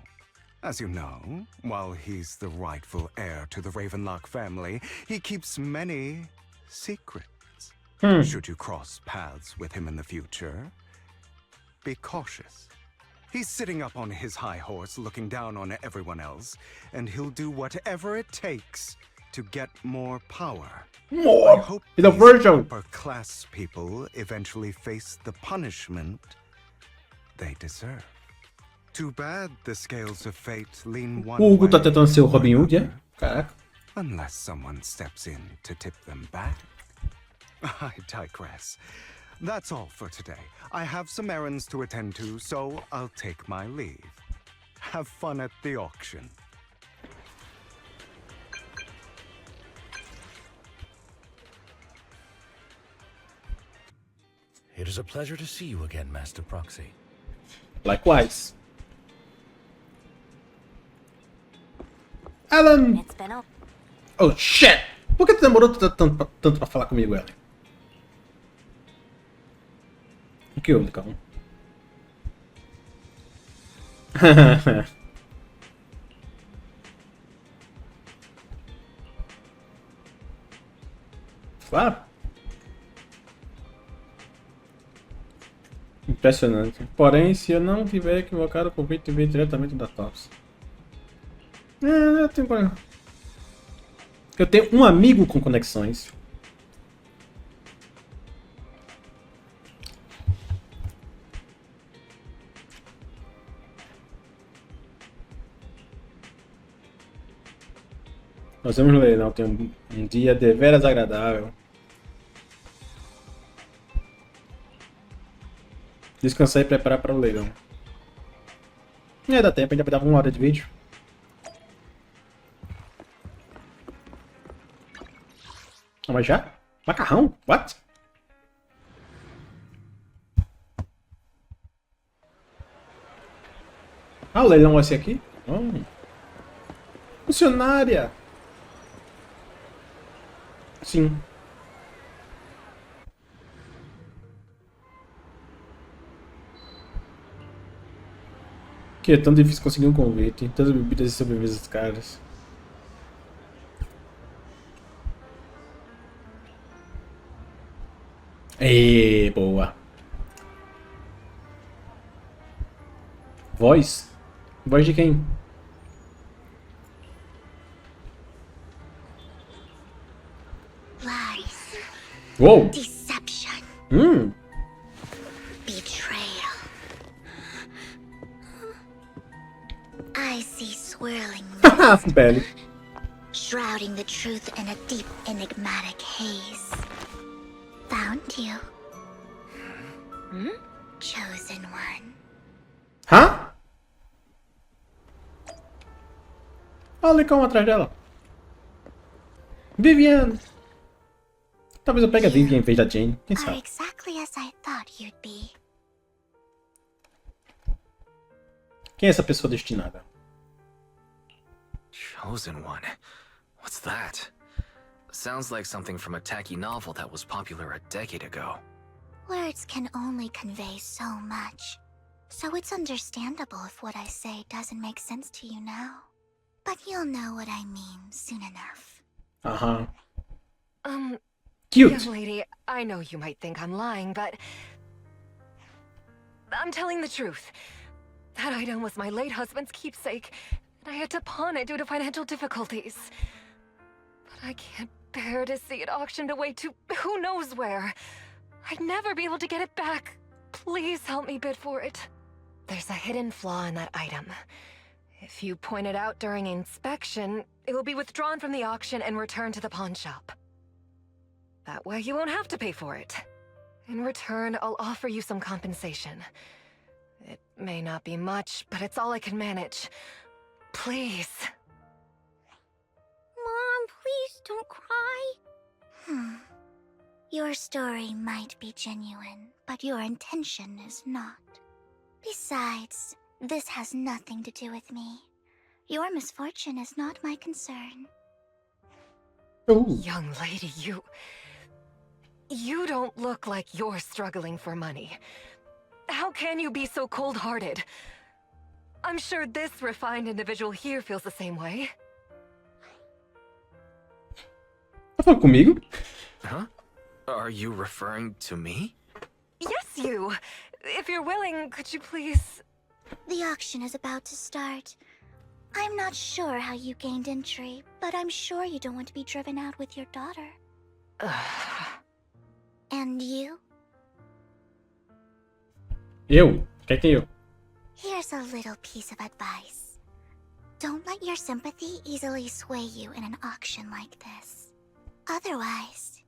As you know, while he's the rightful heir to the Ravenlock family, he keeps many secrets. Should you cross paths with him in the future, be cautious. He's sitting up on his high horse looking down on everyone else, and he'll do whatever it takes to get more power. I More! hope He's a these virgin! upper-class people eventually face the punishment they deserve. Too bad the scales of fate lean one O Hugo tá way tentando ser o or Robin Hood, é? another, Caraca. unless someone steps in to tip them back. I digress. That's all for today. I have some errands to attend to, so I'll take my leave. Have fun at the auction. It is a pleasure to see you again, Master Proxy. Likewise. Alan! It's been a Oh, shit! Por que tu demorou tanto pra falar comigo, Ellen? O que houve, calma? Claro. Impressionante. Porém, se eu não tiver equivocado, o convite vem diretamente da Tops. Eu tenho um amigo com conexões. Nós vamos ler, não. Tem um dia deveras agradável. Descansar e preparar para o leilão. Dá tempo, ainda vai dar 1 hora de vídeo. Ah, mas já? Macarrão? What? Ah, o leilão vai ser aqui? Oh. Funcionária! Sim. Que é tão difícil conseguir um convite. Tantas bebidas e sobremesas caras. Boa. Voz? Voz de quem? Lies. Uou! Deception. Betrayal. I see swirling Belly. shrouding the truth in a deep, enigmatic haze. Found you. Chosen one. Hã? Olha como atrás dela. Vivian. Talvez eu pegue a Vivian em vez da Jane. Quem Are sabe? exactly as I thought you'd be. Quem é essa pessoa destinada? Chosen one? What's that? Sounds like something from a tacky novel that was popular a decade ago. Words can only convey so much. So it's understandable if what I say doesn't make sense to you now. But you'll know what I mean soon enough. Aham. Young Cute. lady, I know you might think I'm lying, but I'm telling the truth. That item was my late husband's keepsake, and I had to pawn it due to financial difficulties. But I can't bear to see it auctioned away to who knows where. I'd never be able to get it back. Please help me bid for it. There's a hidden flaw in that item. If you point it out during inspection, it will be withdrawn from the auction and returned to the pawn shop. That way you won't have to pay for it. In return, I'll offer you some compensation. It may not be much, but it's all I can manage. Please. Mom, please don't cry. Your story might be genuine, but your intention is not. Besides, this has nothing to do with me. Your misfortune is not my concern. Ooh. Young lady, you don't look like you're struggling for money. How can you be so cold-hearted? I'm sure this refined individual here feels the same way. Tá falando comigo? Huh? Are you referring to me? Yes, you. If you're willing, could you please... The auction is about to start. I'm not sure how you gained entry, but I'm sure you don't want to be driven out with your daughter. And you? Eu? Quem tem eu? Here's a little piece of advice. Don't let your sympathy easily sway you in an auction like this. Otherwise,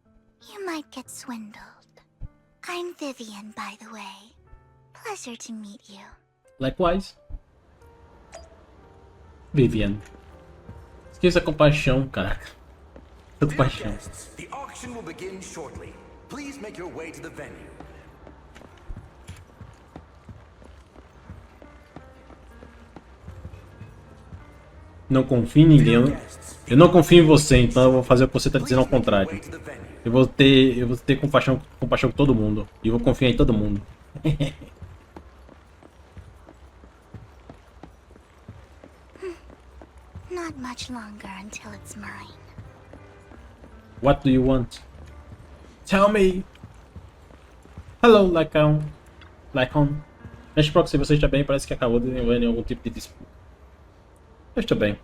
you might get swindled. I'm Vivian, by the way. Pleasure to meet you. Likewise. Vivian. Esqueça a compaixão, caraca. A compaixão. The auction will begin shortly. Please make your way to the venue. Não confio em ninguém. Eu não confio em você, então eu vou fazer o que você está dizendo ao contrário. Eu vou ter compaixão com todo mundo. E eu vou confiar em todo mundo. Not much longer until it's mine. What do you want? Tell me. Hello, Lacão. like on. Mas espero que se você está bem, parece que acabou de desenvolver algum tipo de disputa. Eu estou bem.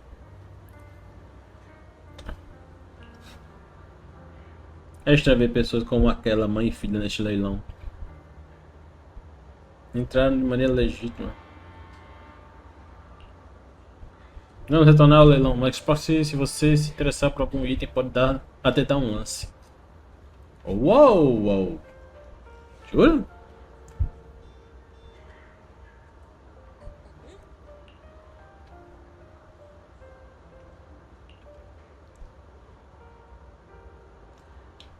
É estranho ver pessoas como aquela mãe e filha neste leilão. Entraram de maneira legítima. Vamos retornar ao leilão, mas se você se interessar por algum item, pode até dar um lance. Uou! Juro?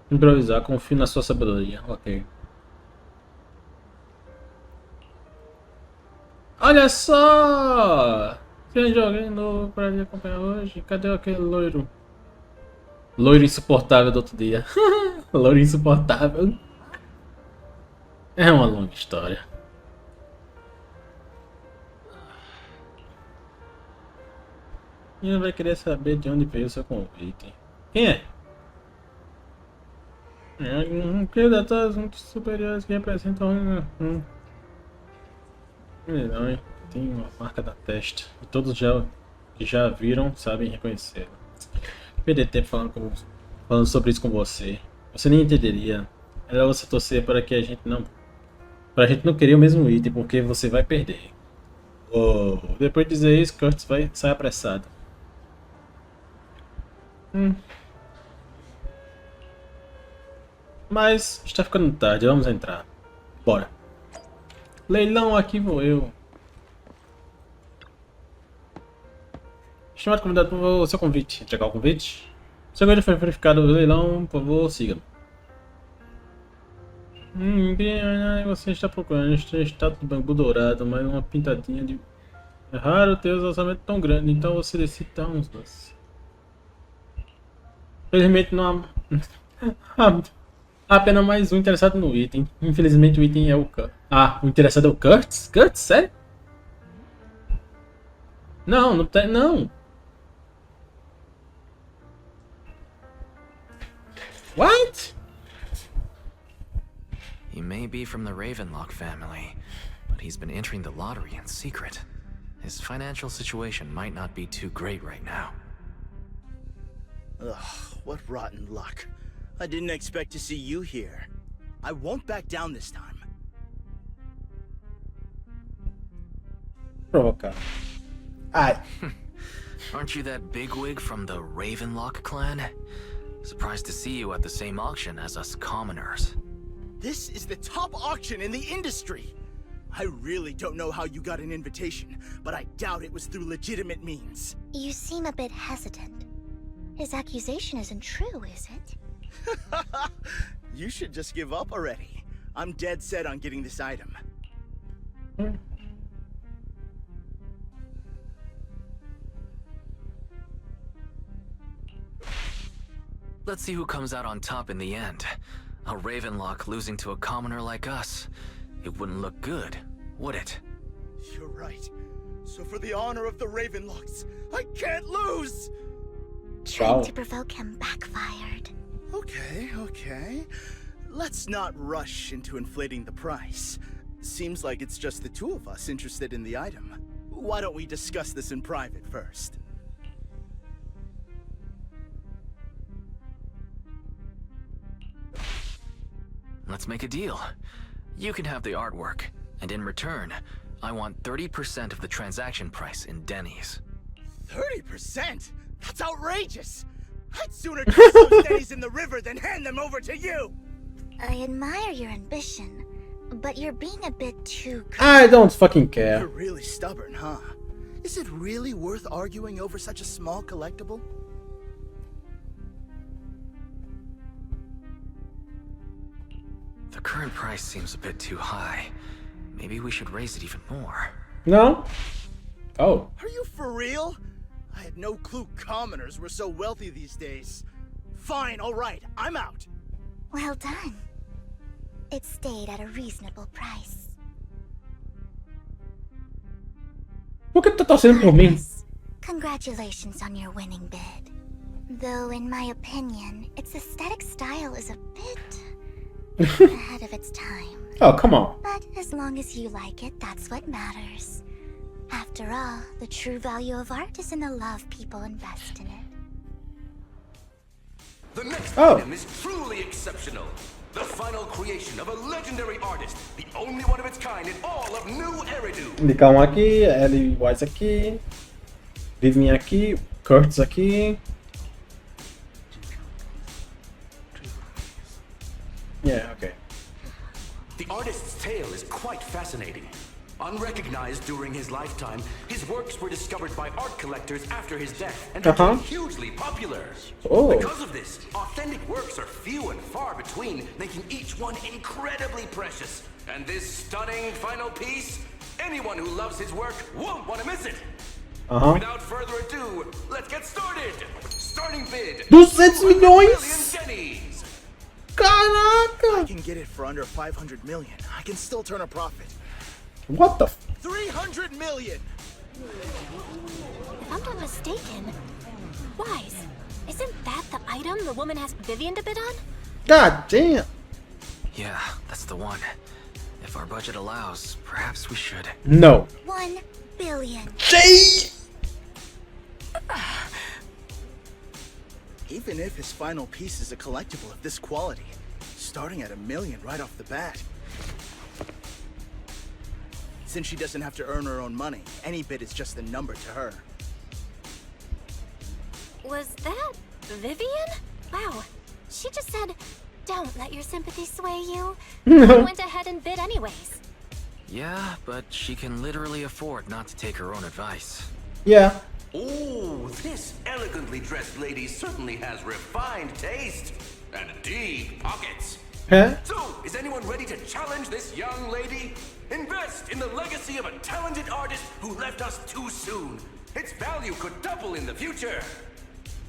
Improvisar, confio na sua sabedoria. Ok. Olha só! Tem joguinho novo pra me acompanhar hoje. Cadê aquele loiro? Loiro insuportável do outro dia. Loiro insuportável. É uma longa história. E não vai querer saber de onde veio o seu convite. Quem é? Predatores muito superiores que representam tem uma marca da testa e todos que já viram sabem reconhecê-la. Perder tempo falando sobre isso com você. Você nem entenderia. Era você torcer para que a gente não querer o mesmo item, porque você vai perder. Oh, depois de dizer isso, Curtis sai apressado. Mas está ficando tarde, vamos entrar. Bora. Leilão, aqui vou eu. Estimado convidado por seu convite. Entregar o convite? Seu convite foi verificado no leilão, por favor, siga-me. Você está procurando este estátua de bambu dourado, mas uma pintadinha de... É raro ter um orçamento tão grande, então você decide dar uns doces. Felizmente não há... Há apenas mais um interessado no item. Infelizmente o item é o... o interessado é o Curtis? Curtis? Sério? Não tem... Não! What? He may be from the Ravenlock family, but he's been entering the lottery in secret. His financial situation might not be too great right now. Ugh, what rotten luck. I didn't expect to see you here. I won't back down this time. Provocar. Ai. Aren't you that bigwig from the Ravenlock clan? Surprised to see you at the same auction as us commoners. This is the top auction in the industry. I really don't know how you got an invitation, but I doubt it was through legitimate means. You seem a bit hesitant. His accusation isn't true, is it? You should just give up already. I'm dead set on getting this item. Let's see who comes out on top in the end. A Ravenlock losing to a commoner like us. It wouldn't look good, would it? You're right. So for the honor of the Ravenlocks, I can't lose! Trying to provoke him backfired. Okay. Let's not rush into inflating the price. Seems like it's just the two of us interested in the item. Why don't we discuss this in private first? Let's make a deal. You can have the artwork, and in return, I want 30% of the transaction price in Denny's. 30%? That's outrageous! I'd sooner toss those Denny's in the river than hand them over to you! I admire your ambition, but you're being a bit too... I don't fucking care. You're really stubborn, huh? Is it really worth arguing over such a small collectible? The current price seems a bit too high. Maybe we should raise it even more. No? Oh. Are you for real? I had no clue commoners were so wealthy these days. Fine, alright, I'm out. Well done. It stayed at a reasonable price. Por que tu tá torcendo por mim? Congratulations on your winning bid. Though in my opinion, its aesthetic style is a bit ahead of its time. Oh, come on. But as long as you like it, that's what matters. After all, the true value of art is in the love people invest in it. The next Oh. item is truly exceptional. The final creation of a legendary artist, the only one of its kind in all of New Eridu. Indicar um aqui, Ellie Wise aqui, Vivian aqui, Curtis aqui. Yeah, okay. The artist's tale is quite fascinating. Unrecognized during his lifetime, his works were discovered by art collectors after his death and became hugely popular. Oh. Because of this, authentic works are few and far between, making each one incredibly precious. And this stunning final piece, anyone who loves his work won't want to miss it. Without further ado, let's get started. Starting bid. 200 milhões? Pennies. Caraca! I can get it for under 500 million. I can still turn a profit. What the 300 million! If I'm not mistaken, Wise, isn't that the item the woman asked Vivian to bid on? God damn! Yeah, that's the one. If our budget allows, perhaps we should. No. 1 billion. Even if his final piece is a collectible of this quality, starting at $1 million right off the bat. Since she doesn't have to earn her own money, any bid is just a number to her. Was that Vivian? Wow, she just said, don't let your sympathy sway you. I went ahead and bid anyways. Yeah, but she can literally afford not to take her own advice. Yeah. Oh, this elegantly dressed lady certainly has refined taste and deep pockets. Huh? So, is anyone ready to challenge this young lady? Invest in the legacy of a talented artist who left us too soon. Its value could double in the future.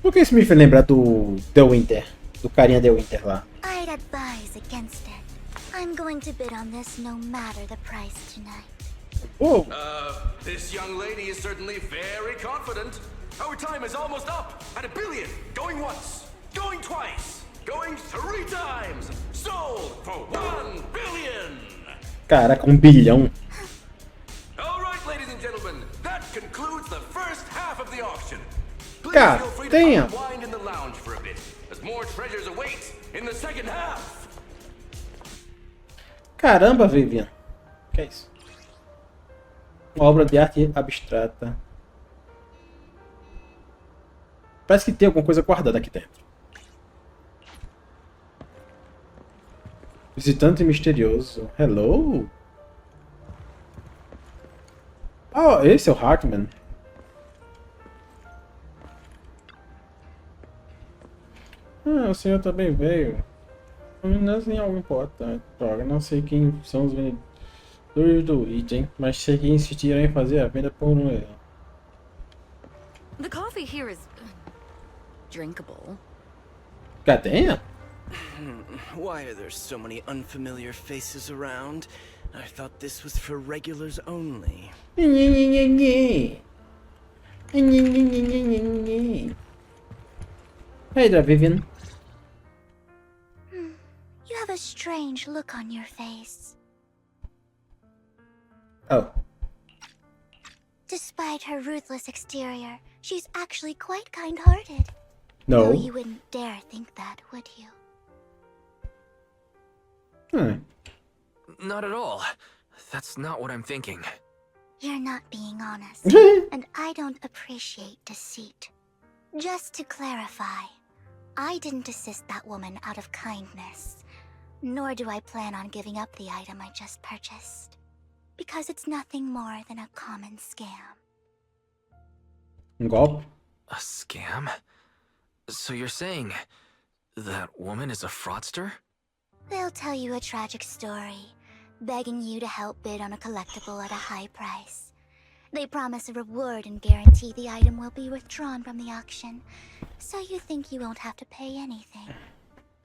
Por que isso me fez lembrar do The Winter? Do carinha The Winter lá. I'd advise against it. I'm going to bid on this no matter the price tonight. Oh! This young lady is certainly very confident. Our time is almost up at $1 billion. Going once, going twice, going 3 times. Sold for $1 billion. Caraca, bilhão. All right, ladies and gentlemen, that concludes the first half of the auction. Please God feel free damn. to unwind in the lounge for a bit, as more treasures await in the second half. Caramba, Vivian. Que é isso? Uma obra de arte abstrata. Parece que tem alguma coisa guardada aqui dentro. Visitante misterioso. Hello? Oh, esse é o Hartman. Ah, o senhor também veio. Não tem algo importante. Droga, não sei quem são os vendedores do item, mas sei que insistiram em fazer a venda por um leilão. The coffee here is drinkable. God damn. Why are there so many unfamiliar faces around? I thought this was for regulars only. Hey there, Vivian. You have a strange look on your face. Oh. Despite her ruthless exterior, she's actually quite kind-hearted. No. Though you wouldn't dare think that, would you? Not at all. That's not what I'm thinking. You're not being honest, and I don't appreciate deceit. Just to clarify, I didn't assist that woman out of kindness, nor do I plan on giving up the item I just purchased, because it's nothing more than a common scam. Golpe? A scam? So you're saying that woman is a fraudster? They'll tell you a tragic story, begging you to help bid on a collectible at a high price. They promise a reward and guarantee the item will be withdrawn from the auction, so you think you won't have to pay anything.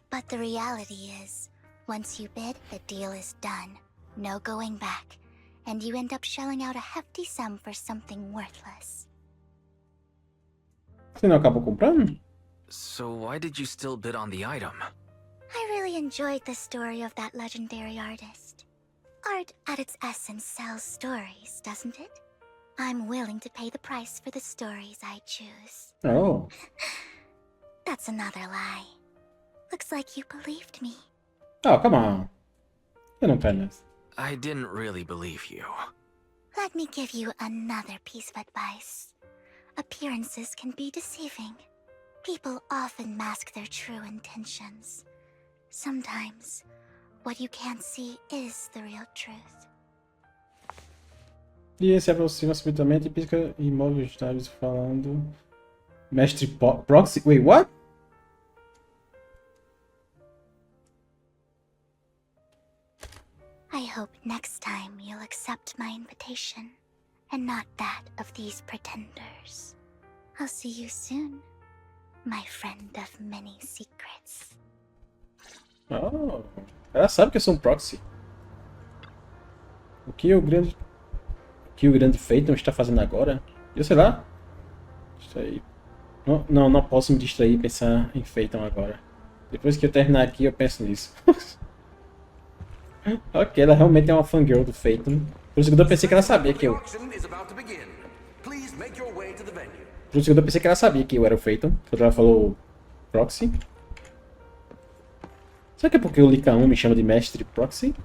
But the reality is, once you bid, the deal is done. No going back, and you end up shelling out a hefty sum for something worthless. Você não acabou comprando? So why did you still bid on the item? I really enjoyed the story of that legendary artist. Art at its essence sells stories, doesn't it? I'm willing to pay the price for the stories I choose. Oh. That's another lie. Looks like you believed me. Oh, come on. You don't pen this. I didn't really believe you. Let me give you another piece of advice. Appearances can be deceiving. People often mask their true intentions. Sometimes, what you can't see is the real truth. E se aproxima subitamente e pisca e move os lábios falando. Mestre Proxy? Wait, what? I hope next time you'll accept my invitation, and not that of these pretenders. I'll see you soon, my friend of many secrets. Oh, ela sabe que eu sou um proxy. O que o grande Phaeton está fazendo agora? Eu sei lá. Isso aí. Não posso me distrair e pensar em Phaeton agora. Depois que eu terminar aqui, eu penso nisso. Ok, ela realmente é uma fangirl do Phaeton. Por isso que eu pensei que ela sabia que eu... Por isso que eu pensei que ela sabia que eu era o Phaeton. Quando ela falou Proxy. Será que é porque o Lika 1 me chama de Mestre Proxy?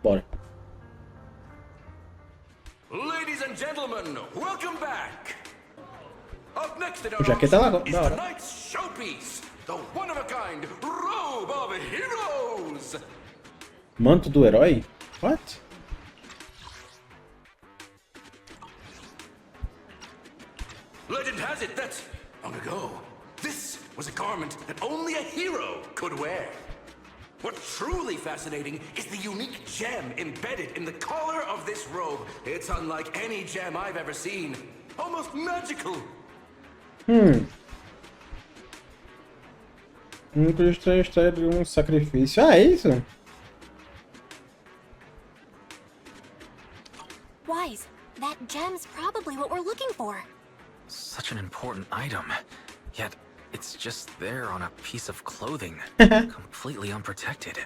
Bora. Ladies and gentlemen, welcome back. Up next in our O jaqueta lá, is da hora. tonight's showpiece, the one-of-a-kind robe of heroes. Manto do herói? What? Legend has it that, long ago, this was a garment that only a hero could wear. What's truly fascinating is the unique gem embedded in the collar of this robe. It's unlike any gem I've ever seen. Almost magical. Muito estranho a história de um sacrifício. Ah, é isso? Wise, that gem's probably what we're looking for. Such an important item. Yet, it's just there on a piece of clothing. Completely unprotected.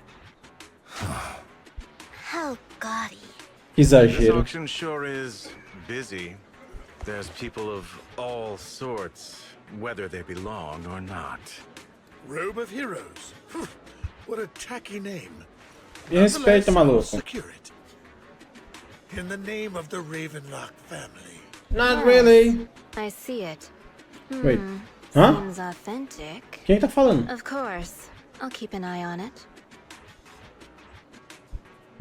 How gaudy. This Exagero. auction sure is busy. There's people of all sorts, whether they belong or not. Robe of Heroes. What a tacky name. Me respeita, maluco. Secure it. In the name of the Ravenlock family. Not really. I see it. Wait. Hã? Seems authentic. Quem tá falando? Of course. I'll keep an eye on it.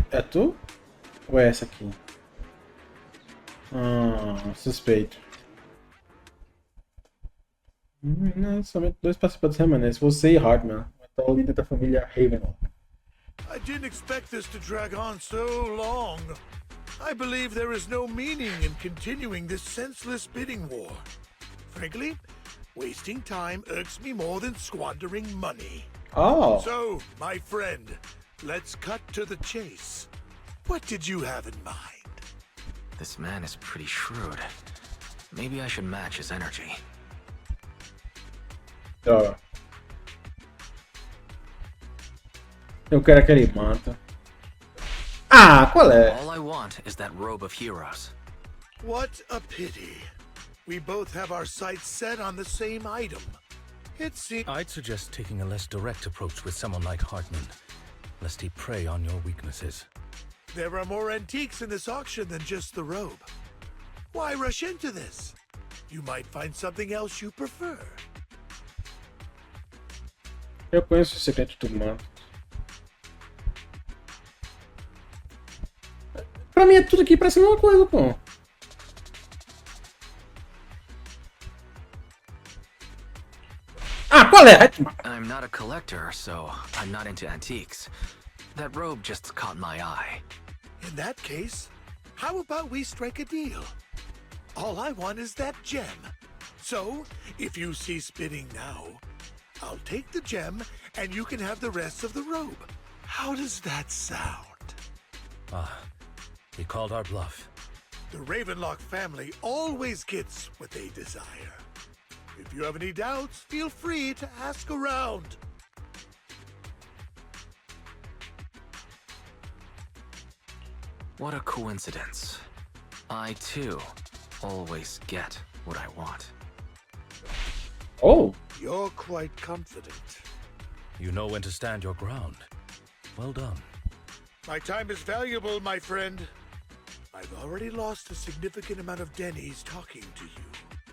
É tu? Ou é essa aqui? Suspeito. Não, somente 2 participantes remanentes. Você e Hartman. O líder da família Ravenlock. I didn't expect this to drag on so long. I believe there is no meaning in continuing this senseless bidding war. Frankly, wasting time irks me more than squandering money. Oh. So, my friend, let's cut to the chase. What did you have in mind? This man is pretty shrewd. Maybe I should match his energy. Droga. Eu quero aquele manto. Ah, qual é? All I want is that robe of heroes. What a pity. We both have our sights set on the same item. It seems I'd suggest taking a less direct approach with someone like Hartman, lest he prey on your weaknesses. there are more antiques in this auction than just the robe. Why rush into this? You might find something else you prefer. Eu conheço o segredo do manto. Pra mim é tudo aqui parece a mesma coisa, pô. Ah, qual é? I'm not a collector, so I'm not into antiques. That robe just caught my eye. In that case, how about we strike a deal? All I want is that gem. So, if you cease bidding now, I'll take the gem and you can have the rest of the robe. How does that sound? Ah, he called our bluff. The Ravenlock family always gets what they desire. If you have any doubts, feel free to ask around. What a coincidence. I too always get what I want. Oh. You're quite confident. You know when to stand your ground. Well done. My time is valuable, my friend. I've already lost a significant amount of Denny's talking to you.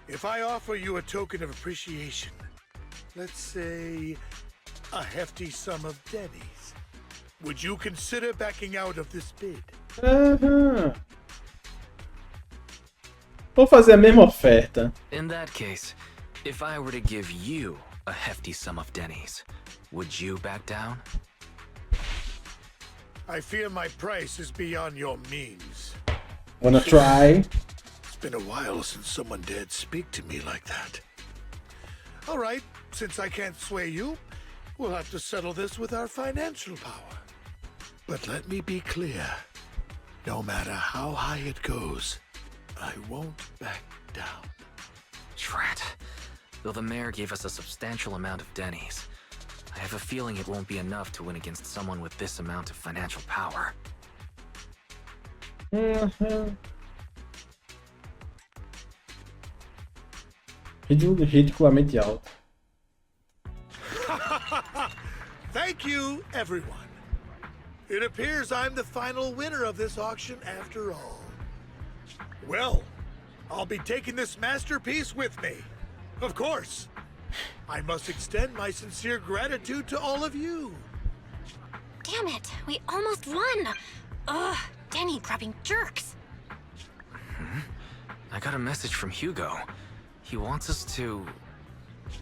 If I offer you a token of appreciation, let's say a hefty sum of Denny's, would you consider backing out of this bid? Aham. Vou fazer a mesma oferta. In that case, if I were to give you a hefty sum of Denny's, would you back down? I fear my price is beyond your means. Wanna try? It's been a while since someone dared speak to me like that. All right, since I can't sway you, we'll have to settle this with our financial power. But let me be clear. No matter how high it goes, I won't back down. Drat. Though the mayor gave us a substantial amount of Denny's, I have a feeling it won't be enough to win against someone with this amount of financial power. Ridiculamente alto. Thank you, everyone. It appears I'm the final winner of this auction after all. Well, I'll be taking this masterpiece with me. Of course. I must extend my sincere gratitude to all of you. Damn it, we almost won. Ugh, Denny grabbing jerks. I got a message from Hugo. He wants us to...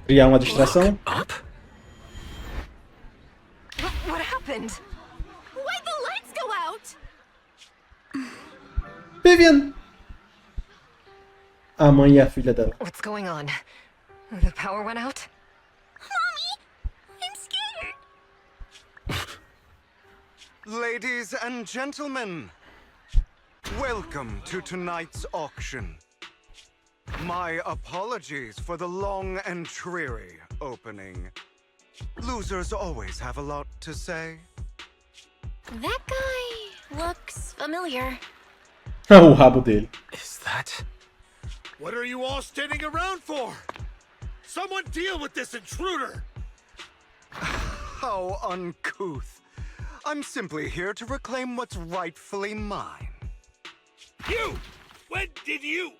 Criar uma distração. Up? What happened? Why'd the lights go out? Vivian! A mãe e a filha dela. What's going on? The power went out? Mommy, I'm scared. Ladies and gentlemen, welcome to tonight's auction. My apologies for the long and dreary opening. Losers always have a lot to say. That guy looks familiar. O rabo dele. Is that... What are you all standing around for? Someone deal with this intruder! How uncouth. I'm simply here to reclaim what's rightfully mine. You! When did you?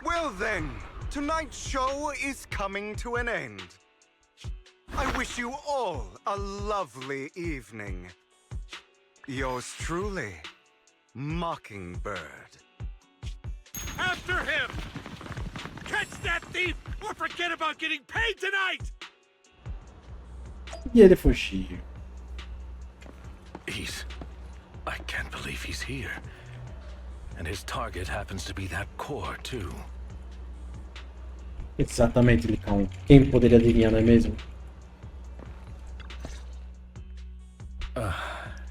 Well then, tonight's show is coming to an end. I wish you all a lovely evening. Yours truly, Mockingbird. After him! Catch that thief or forget about getting paid tonight! E ele fugiu. I can't believe he's here. And his target happens to be that core, too. Exatamente, Licão. Quem poderia adivinhar, não é mesmo?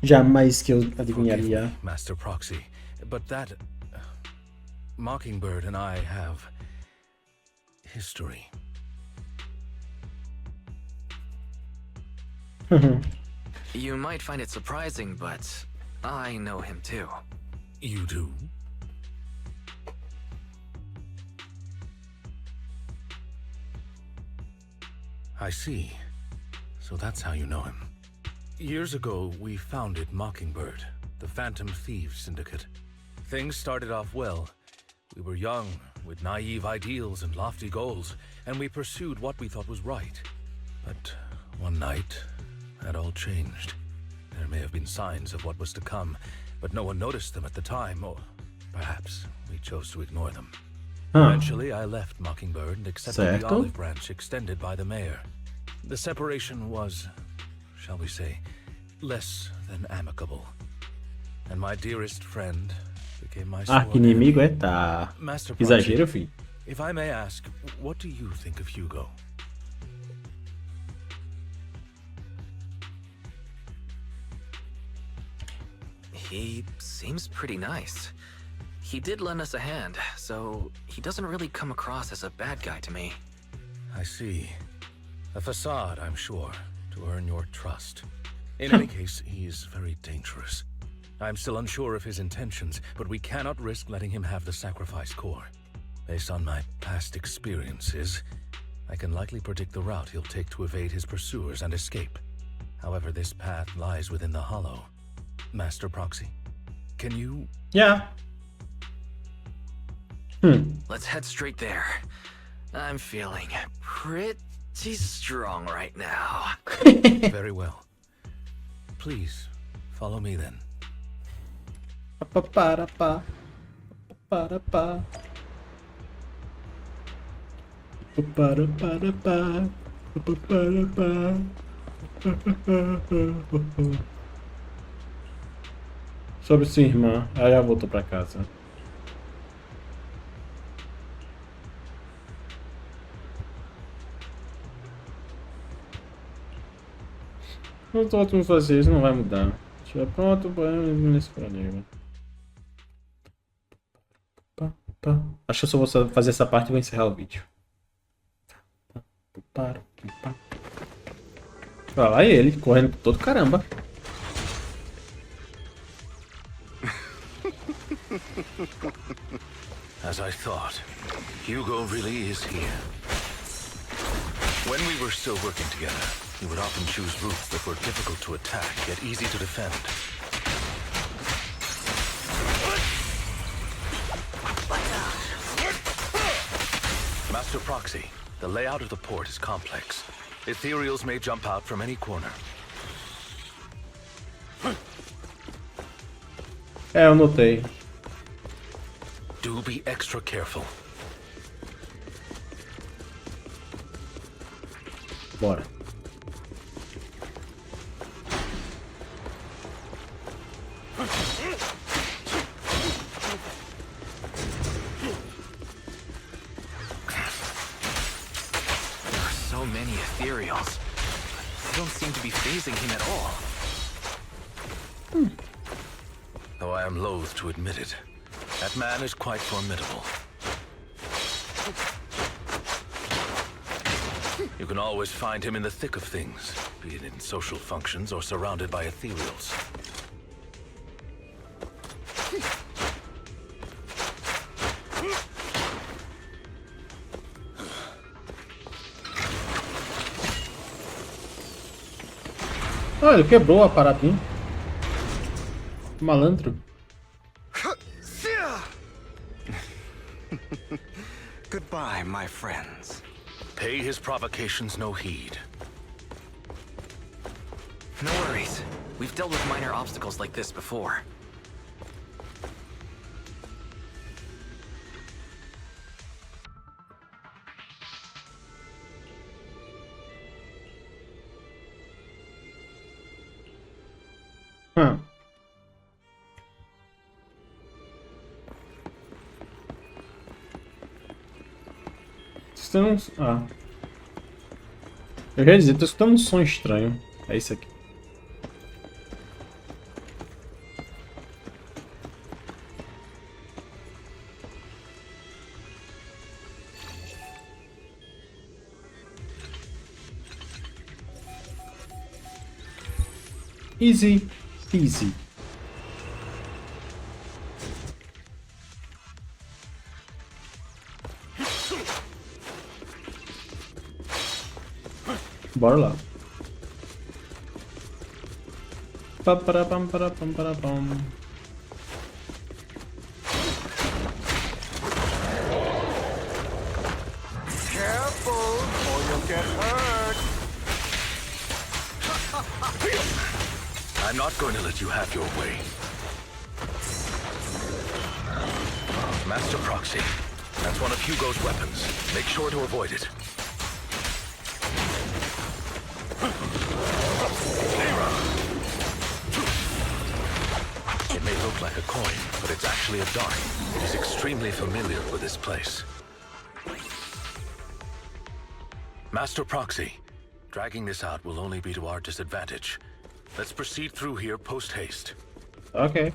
Jamais que eu adivinharia. Master Proxy, but that Mockingbird and I have history. You might find it surprising, but I know him too. You do? I see. So that's how you know him. Years ago, we founded Mockingbird, the Phantom Thieves Syndicate. Things started off well. We were young, with naive ideals and lofty goals, and we pursued what we thought was right. But one night, that all changed. There may have been signs of what was to come, but no one noticed them at the time, or perhaps we chose to ignore them. Eventually, I left Mockingbird and accepted the olive branch extended by the mayor. The separation was, shall we say, less than amicable. And my dearest friend became my sworn Que inimigo enemy. é? Tá. Master Exagero, Proxy, filho. if I may ask, what do you think of Hugo? He seems pretty nice. He did lend us a hand, so he doesn't really come across as a bad guy to me. I see. A facade, I'm sure, to earn your trust. In any case, he is very dangerous. I'm still unsure of his intentions, but we cannot risk letting him have the sacrifice core. Based on my past experiences, I can likely predict the route he'll take to evade his pursuers and escape. However, this path lies within the hollow. Master Proxy, can you... Yeah. Let's head straight there. I'm feeling pretty strong right now. Very well. Please, follow me then. Sobre sua irmã, ela já voltou pra casa. Os ótimos vocês não vai mudar. Já pronto, nesse problema. Acho que eu só vou fazer essa parte e vou encerrar o vídeo. Olha lá ele, correndo por todo caramba. As I thought, Hugo really is here. When we were still working together, he would often choose routes that were difficult to attack, yet easy to defend. Master Proxy, the layout of the port is complex. Ethereals may jump out from any corner. Eu notei. Do be extra careful. Bora. There are so many ethereals. They don't seem to be phasing him at all. Though I am loath to admit it, that man is quite formidable. You can always find him in the thick of things, be it in social functions or surrounded by ethereals. Ah, ele quebrou a paradinha. Malandro. Goodbye, my friends. Pay his provocations no heed. No worries. We've dealt with minor obstacles like this before. Ah. Eu já ia dizer, tô escutando um som estranho. É isso aqui. Easy peasy. Bora lá. Careful, or you'll get hurt. I'm not going to let you have your way. Master Proxy, that's one of Hugo's weapons. Make sure to avoid it. It may look like a coin, but it's actually a dart. He's extremely familiar with this place. Master Proxy, dragging this out will only be to our disadvantage. Let's proceed through here post-haste. Okay.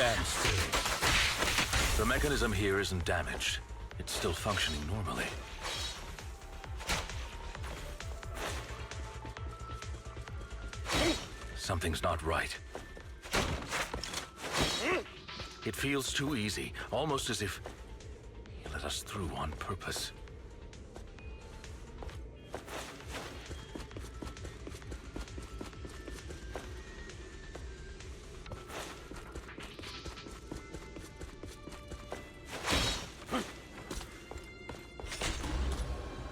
Stand still. The mechanism here isn't damaged. It's still functioning normally. Something's not right. It feels too easy, almost as if he let us through on purpose.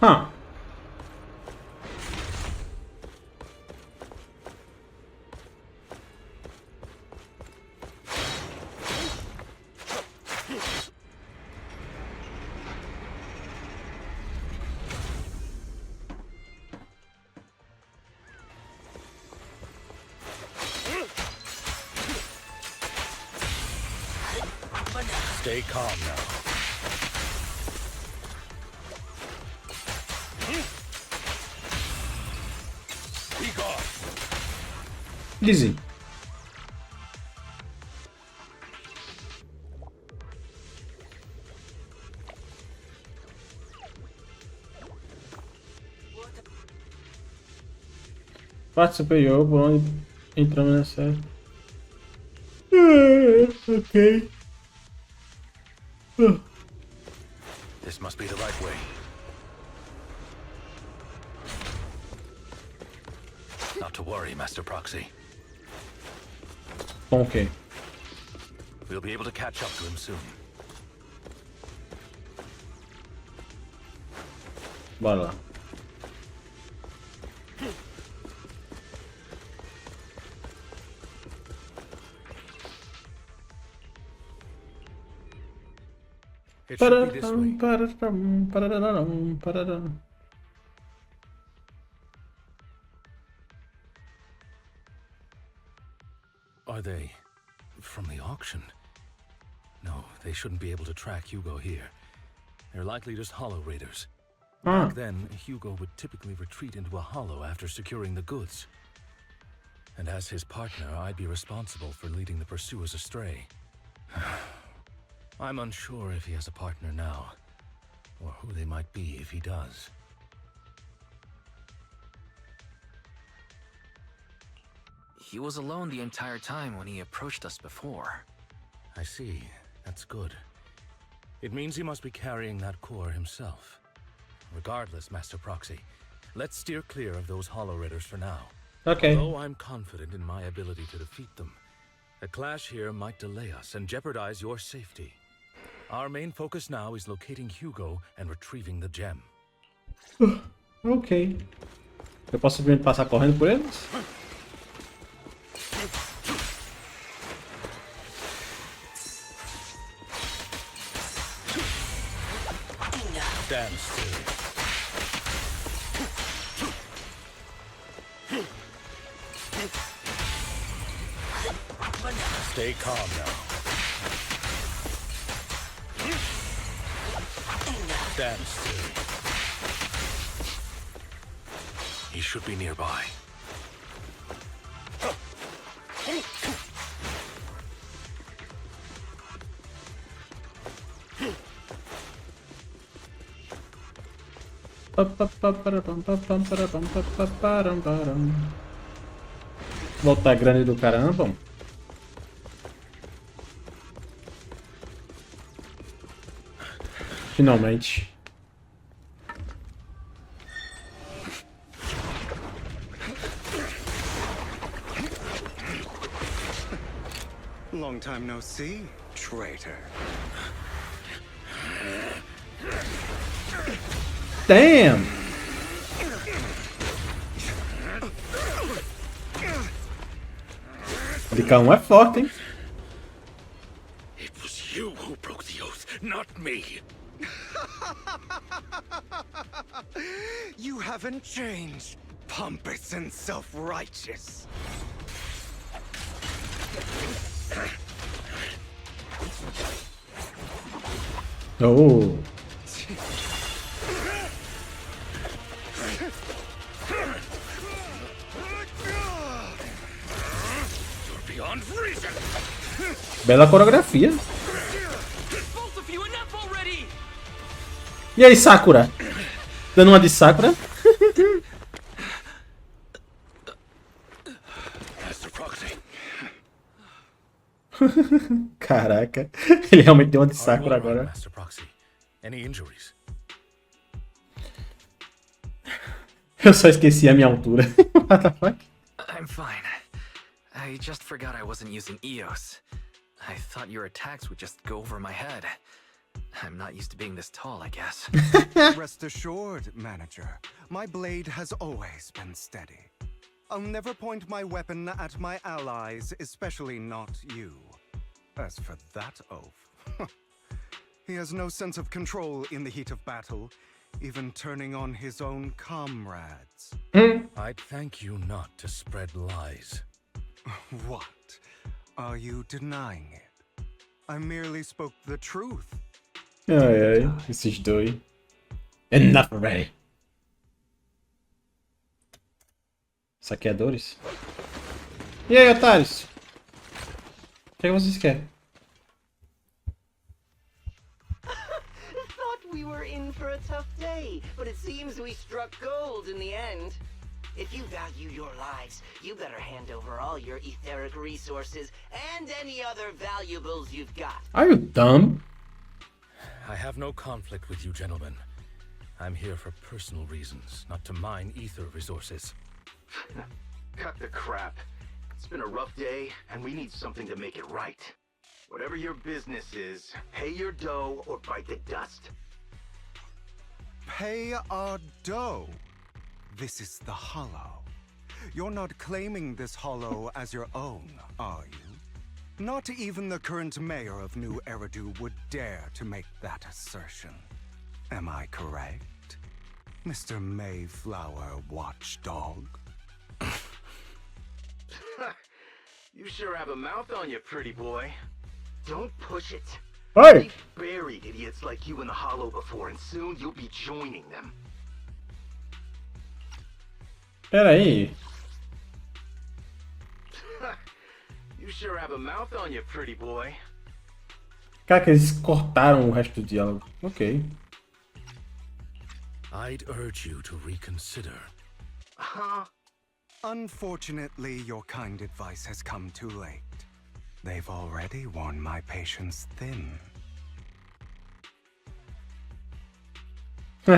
Huh. Stay calm now. Easy. Parte superior, por onde entramos nessa. Ok. This must be the right way. Not to worry, Master Proxy. Ok. We'll be able to catch up to him soon. Bora lá. It should be this way. Are they from the auction? No, they shouldn't be able to track Hugo here. They're likely just hollow raiders. Back then, Hugo would typically retreat into a hollow after securing the goods. And as his partner, I'd be responsible for leading the pursuers astray. I'm unsure if he has a partner now, or who they might be if he does. He was alone the entire time when he approached us before. I see. That's good. It means he must be carrying that core himself. Regardless, Master Proxy, let's steer clear of those Hollow Raiders for now. Okay. Although I'm confident in my ability to defeat them, a clash here might delay us and jeopardize your safety. Our main focus now is locating Hugo and retrieving the gem. Ok. Eu posso simplesmente passar correndo por eles? Stand still. Stay calm now. Stand still. He should be nearby. Voltar grande do caramba. Finalmente. Long time no see, traitor. Damn! Licão é forte, hein? It was you who broke the oath, not me. You haven't changed, pompous and self-righteous. Oh. You're beyond reason. Bela coreografia. E aí, Sakura? Dando uma de Sakura? Caraca, ele realmente deu uma de Sakura agora. Eu só esqueci a minha altura. What the fuck? I'm fine. I just forgot I wasn't using EOS. I thought your attacks would just go over my head. I'm not used to being this tall, I guess. Rest assured, manager. My blade has always been steady. I'll never point my weapon at my allies, especially not you. As for that oaf, he has no sense of control in the heat of battle, even turning on his own comrades. I'd thank you not to spread lies. What? Are you denying it? I merely spoke the truth. Ai, ai, esses dois. Enough already. Saqueadores? E aí, otários? O que vocês querem? Thought we were in for a tough day, but it seems we struck gold in the end. If you value your lives, you better hand over all your etheric resources and any other valuables you've got. Are you dumb? I have no conflict with you, gentlemen. I'm here for personal reasons, not to mine ether resources. Cut the crap. It's been a rough day, and we need something to make it right. Whatever your business is, pay your dough or bite the dust. Pay our dough? This is the Hollow. You're not claiming this Hollow as your own, are you? Not even the current mayor of New Eridu would dare to make that assertion. Am I correct, Mr. Mayflower Watchdog? You sure have a mouth on you, pretty boy. Don't push it. Hey! We've buried idiots like you in the Hollow before, and soon you'll be joining them. Pera aí. You sure have a mouth on you, pretty boy. Cara, que eles cortaram o resto do diálogo. Ok. I'd urge you to reconsider. Huh? Unfortunately, your kind advice has come too late. They've already worn my patience thin. Oh,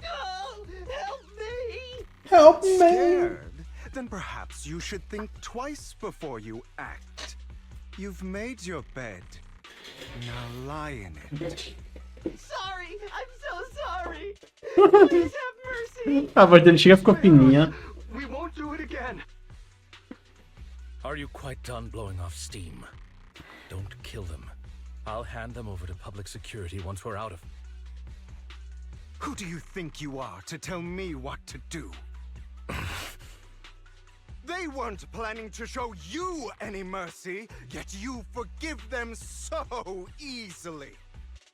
help me! Help me! Scared? Then perhaps you should think twice before you act. You've made your bed. Now lie in it. Sorry, I'm so sorry. Please have mercy. A voz dele chega ficou fininha. We won't do it again. Are you quite done blowing off steam? Don't kill them. I'll hand them over to public security once we're out of... Who do you think you are to tell me what to do? They weren't planning to show you any mercy, yet you forgive them so easily.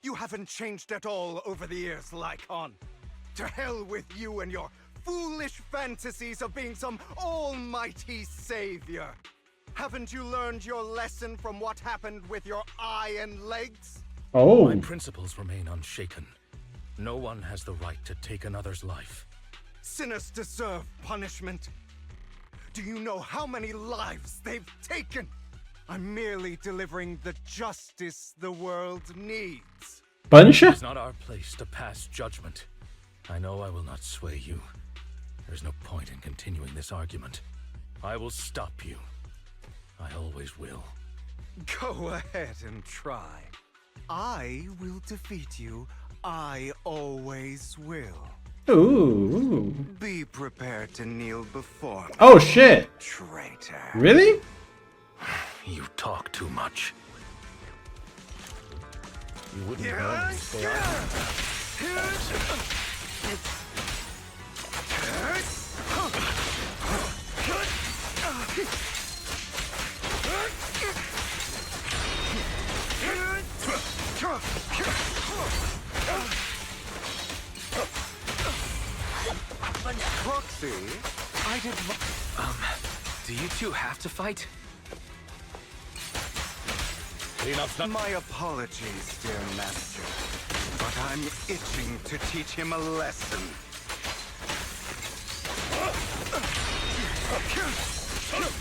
You haven't changed at all over the years, Lycon. To hell with you and your foolish fantasies of being some almighty savior. Haven't you learned your lesson from what happened with your eye and legs? Oh. My principles remain unshaken. No one has the right to take another's life. Sinners deserve punishment. Do you know how many lives they've taken? I'm merely delivering the justice the world needs. Punisher? It's not our place to pass judgment. I know I will not sway you. There's no point in continuing this argument. I will stop you. I always will. Go ahead and try. I will defeat you. I always will. Ooh. Be prepared to kneel before me. Oh shit. Traitor. Really? You talk too much. You wouldn't Yeah. normally say Proxy, I did. Do you two have to fight? My apologies, dear master, but I'm itching to teach him a lesson.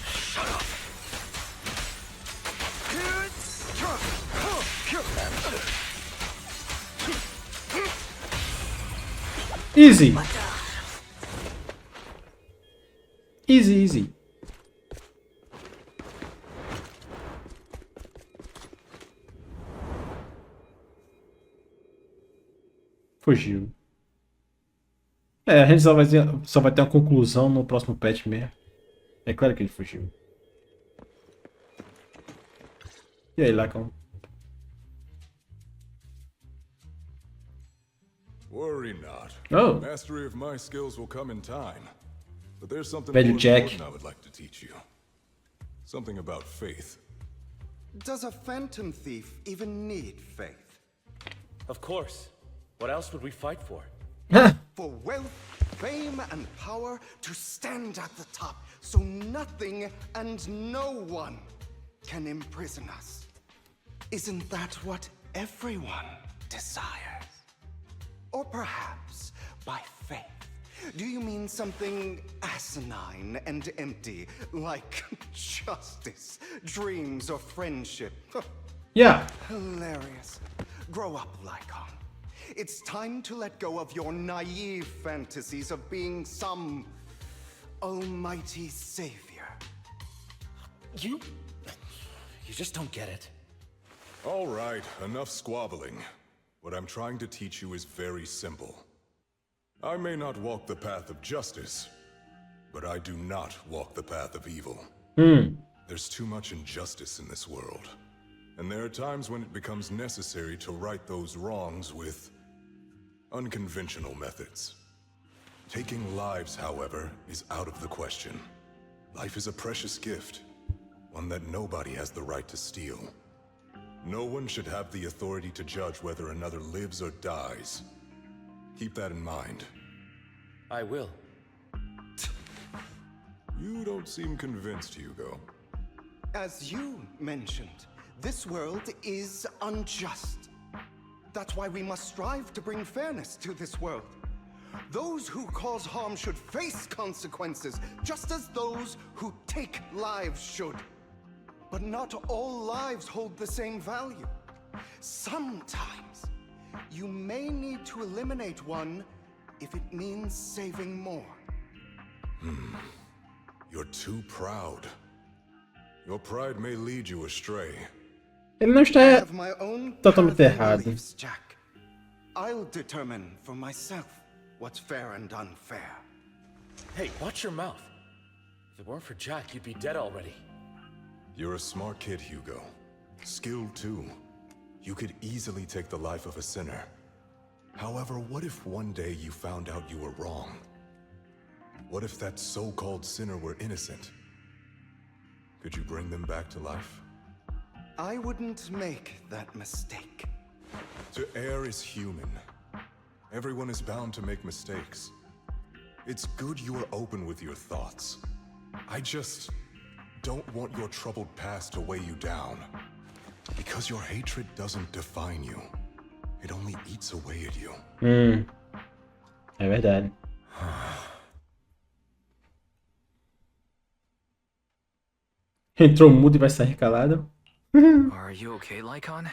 Shut up. Easy. Easy, easy. Fugiu. É, a gente só vai ter uma conclusão no próximo patch mesmo. É claro que ele fugiu. E aí, Lacão? Worry not. Oh. Mastery of my skills will come in time. But there's something Velho more Jack. important I would like to teach you. Something about faith. Does a phantom thief even need faith? Of course. What else would we fight for? For wealth, fame, and power to stand at the top, so nothing and no one can imprison us. Isn't that what everyone desires? Or perhaps by faith, do you mean something asinine and empty, like justice, dreams, or friendship? Yeah. Hilarious. Grow up, Lycon. It's time to let go of your naive fantasies of being some almighty savior. You just don't get it. All right, enough squabbling. What I'm trying to teach you is very simple. I may not walk the path of justice, but I do not walk the path of evil. There's too much injustice in this world, and there are times when it becomes necessary to right those wrongs with unconventional methods. Taking lives, however, is out of the question. Life is a precious gift, one that nobody has the right to steal. No one should have the authority to judge whether another lives or dies. Keep that in mind. I will. You don't seem convinced, Hugo. As you mentioned, this world is unjust. That's why we must strive to bring fairness to this world. Those who cause harm should face consequences, just as those who take lives should. But not all lives hold the same value. Sometimes, you may need to eliminate one if it means saving more. You're too proud. Your pride may lead you astray. Ele não está I have my own totalmente path and errado. beliefs, Jack. I'll determine for myself what's fair and unfair. Hey, watch your mouth. If it weren't for Jack, you'd be dead already. You're a smart kid, Hugo. Skilled too. You could easily take the life of a sinner. However, what if one day you found out you were wrong? What if that so-called sinner were innocent? Could you bring them back to life? I wouldn't make that mistake. To err is human. Everyone is bound to make mistakes. It's good you are open with your thoughts. I just don't want your troubled past to weigh you down. Because your hatred doesn't define you. It only eats away at you. É verdade. Entrou mudo e vai sair calado. Are you okay, Lycon?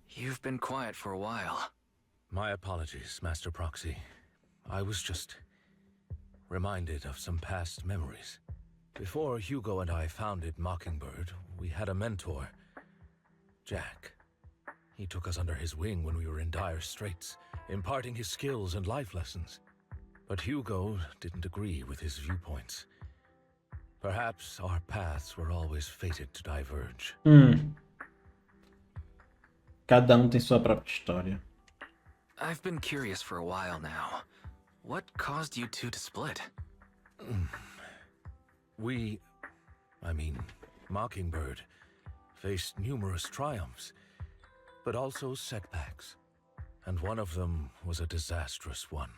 You've been quiet for a while. My apologies, Master Proxy. I was just reminded of some past memories. Before Hugo and I founded Mockingbird, we had a mentor, Jack. He took us under his wing when we were in dire straits, imparting his skills and life lessons. But Hugo didn't agree with his viewpoints. Perhaps our paths were always fated to diverge. Cada tem sua própria história. I've been curious for a while now. What caused you two to split? Mockingbird, faced numerous triumphs, but also setbacks. And one of them was a disastrous one.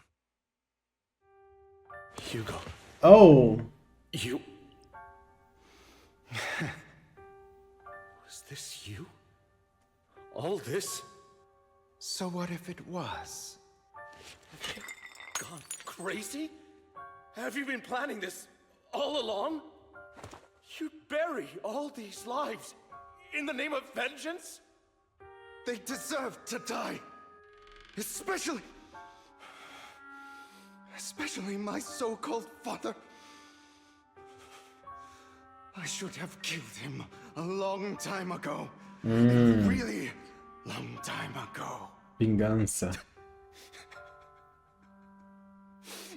Hugo. Oh! You... Was this you? All this? So what if it was? Have you gone crazy? Have you been planning this all along? You'd bury all these lives in the name of vengeance? They deserve to die. Especially my so-called father. I should have killed him a long time ago. A really long time ago. Vingança.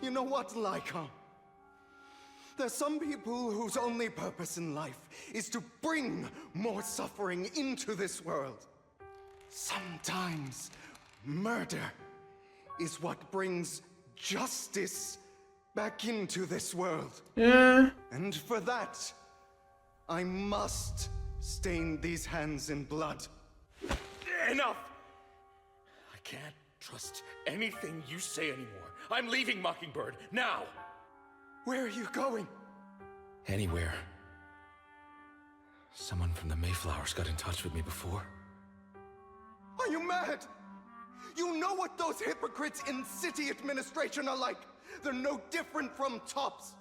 You know what, Lyca? There's some people whose only purpose in life is to bring more suffering into this world. Sometimes murder is what brings justice back into this world. Yeah. And for that, I must stain these hands in blood. Enough! I can't trust anything you say anymore. I'm leaving Mockingbird, now! Where are you going? Anywhere. Someone from the Mayflowers got in touch with me before. Are you mad? You know what those hypocrites in city administration are like. They're no different from tops.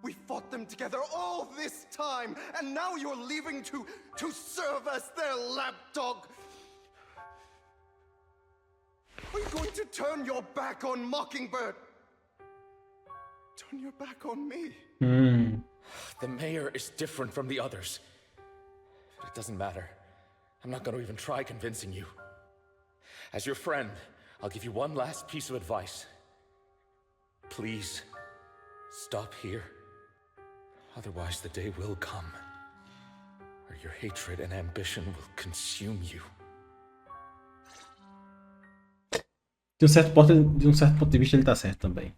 We fought them together all this time, and now you're leaving to serve as their lapdog. Are you going to turn your back on Mockingbird? Turn your back on me? The mayor is different from the others. But it doesn't matter. I'm not going to even try convincing you. As your friend, I'll give you one last piece of advice. Please, stop here. Otherwise, the day will come where your hatred and ambition will consume you. De um certo ponto de vista, ele tá certo também.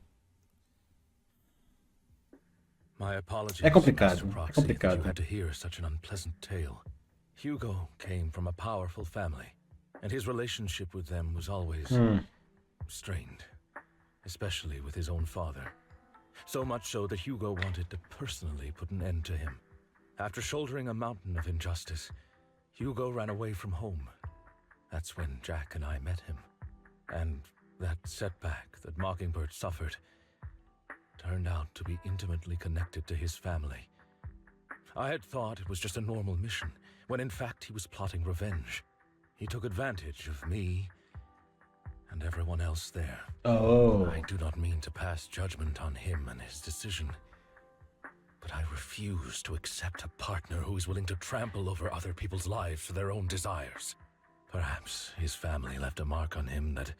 My apologies, É complicado, Mr. Proxy, é complicado. that you had to hear such an unpleasant tale. Hugo came from a powerful family, and his relationship with them was always strained, especially with his own father. So much so that Hugo wanted to personally put an end to him. After shouldering a mountain of injustice, Hugo ran away from home. That's when Jack and I met him. And that setback that Mockingbird suffered turned out to be intimately connected to his family. I had thought it was just a normal mission, when in fact he was plotting revenge. He took advantage of me and everyone else there. Oh. I do not mean to pass judgment on him and his decision, but I refuse to accept a partner who is willing to trample over other people's lives for their own desires. Perhaps his family left a mark on him that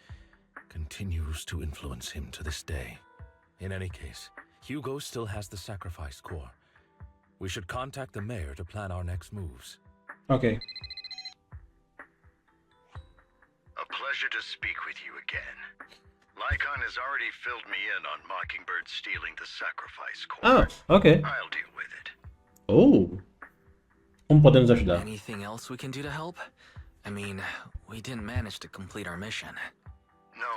continues to influence him to this day. In any case, Hugo still has the sacrifice core. We should contact the mayor to plan our next moves. Okay. A pleasure to speak with you again. Lycon has already filled me in on Mockingbird stealing the sacrifice core. Ah, okay. I'll deal with it. Oh. Como podemos ajudar? Anything else we can do to help? I mean, we didn't manage to complete our mission. No.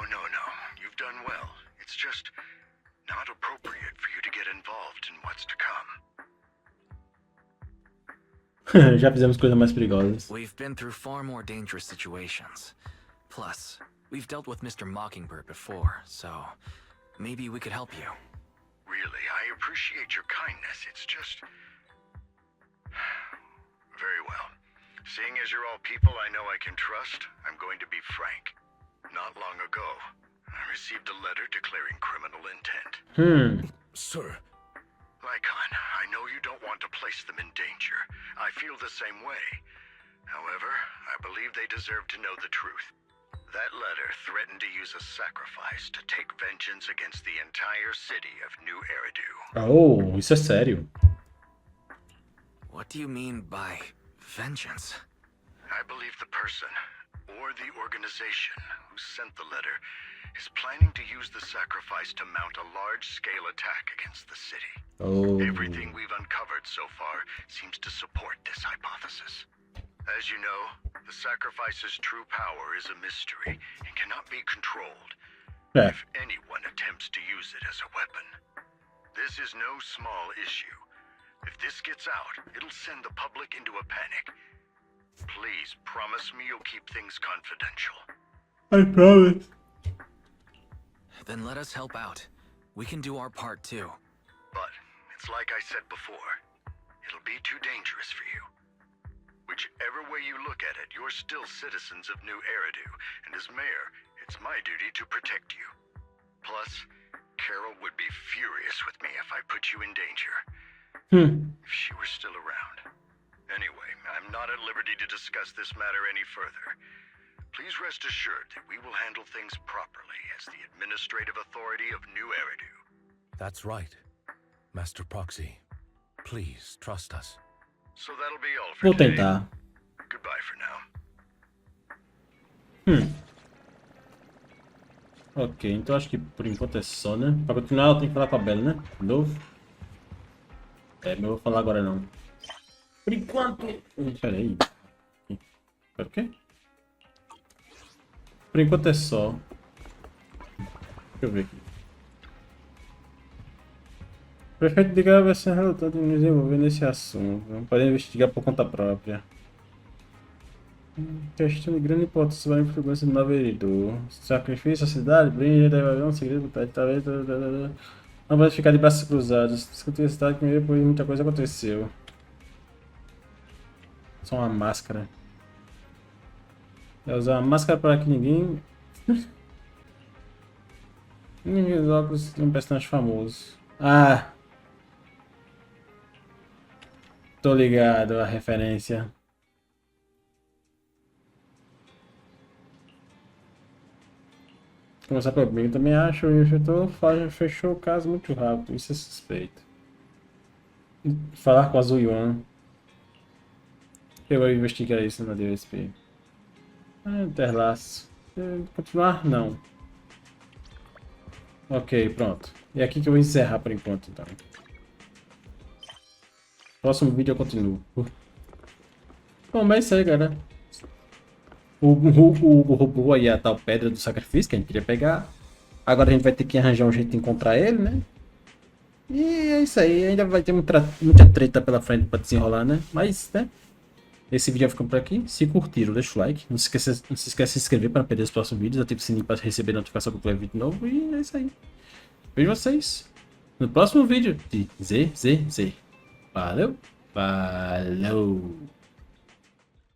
You've done well. It's just not appropriate for you to get involved in what's to come. Já fizemos coisas mais perigosas. We've been through far more dangerous situations. Plus, we've dealt with Mr. Mockingbird before, so maybe we could help you. Really, I appreciate your kindness. It's just... Very well. Seeing as you're all people I know I can trust, I'm going to be frank. Not long ago, I received a letter declaring criminal intent. Sir. Lycon, I know you don't want to place them in danger. I feel the same way. However, I believe they deserve to know the truth. That letter threatened to use a sacrifice to take vengeance against the entire city of New Eridu. Oh, isso é sério. What do you mean by vengeance? I believe the person, or the organization, who sent the letter is planning to use the sacrifice to mount a large-scale attack against the city. Oh. Everything we've uncovered so far seems to support this hypothesis. As you know, the sacrifice's true power is a mystery and cannot be controlled. Yeah. If anyone attempts to use it as a weapon. This is no small issue. If this gets out, it'll send the public into a panic. Please promise me you'll keep things confidential. I promise. Then let us help out. We can do our part too. But it's like I said before. It'll be too dangerous for you. Whichever way you look at it, you're still citizens of New Eridu, and as mayor, it's my duty to protect you. Plus, Carol would be furious with me if I put you in danger. If she were still around. Anyway, I'm not at liberty to discuss this matter any further. Please rest assured that we will handle things properly as the administrative authority of New Eridu. That's right, Master Proxy. Please trust us. So that'll be all for Vou today. tentar. Goodbye for now. Ok, então acho que por enquanto é só, né? Pra continuar eu tenho que falar com a Bela, né? De novo. Mas eu vou falar agora não. Por enquanto... Pera aí. Pera o quê? Por enquanto é só. Deixa eu ver aqui. O prefeito de Galo vai ser relutante em desenvolver nesse assunto. Vamos poder investigar por conta própria. Questão de grande importância para a influência do novo vereador. Sacrifício à cidade, brinde, deve haver um segredo, talvez. Não pode ficar de braços cruzados. Discutir a cidade que depois muita coisa aconteceu. Só uma máscara. Vai usar uma máscara para que ninguém. Ninguém os óculos de um personagem famoso. Ah! Tô ligado a referência. Começar por mim, eu também acho que o instrutor fechou o caso muito rápido, isso é suspeito. Falar com a Zuyuan. Eu vou investigar isso na DSP. Interlaço. Continuar? Não. Ok, pronto. E é aqui que eu vou encerrar por enquanto, então. Próximo vídeo eu continuo. Bom, mas é isso aí, galera. O robô aí, a tal pedra do sacrifício que a gente queria pegar. Agora a gente vai ter que arranjar um jeito de encontrar ele, né? E é isso aí. Ainda vai ter muita treta pela frente pra desenrolar, né? Mas, né? Esse vídeo vai ficando por aqui. Se curtiram, deixa o like. Não se esqueça de se inscrever para não perder os próximos vídeos. Ative o sininho para receber notificação quando tiver vídeo novo. E é isso aí. Vejo vocês no próximo vídeo de ZZZ. Valeu. Falou.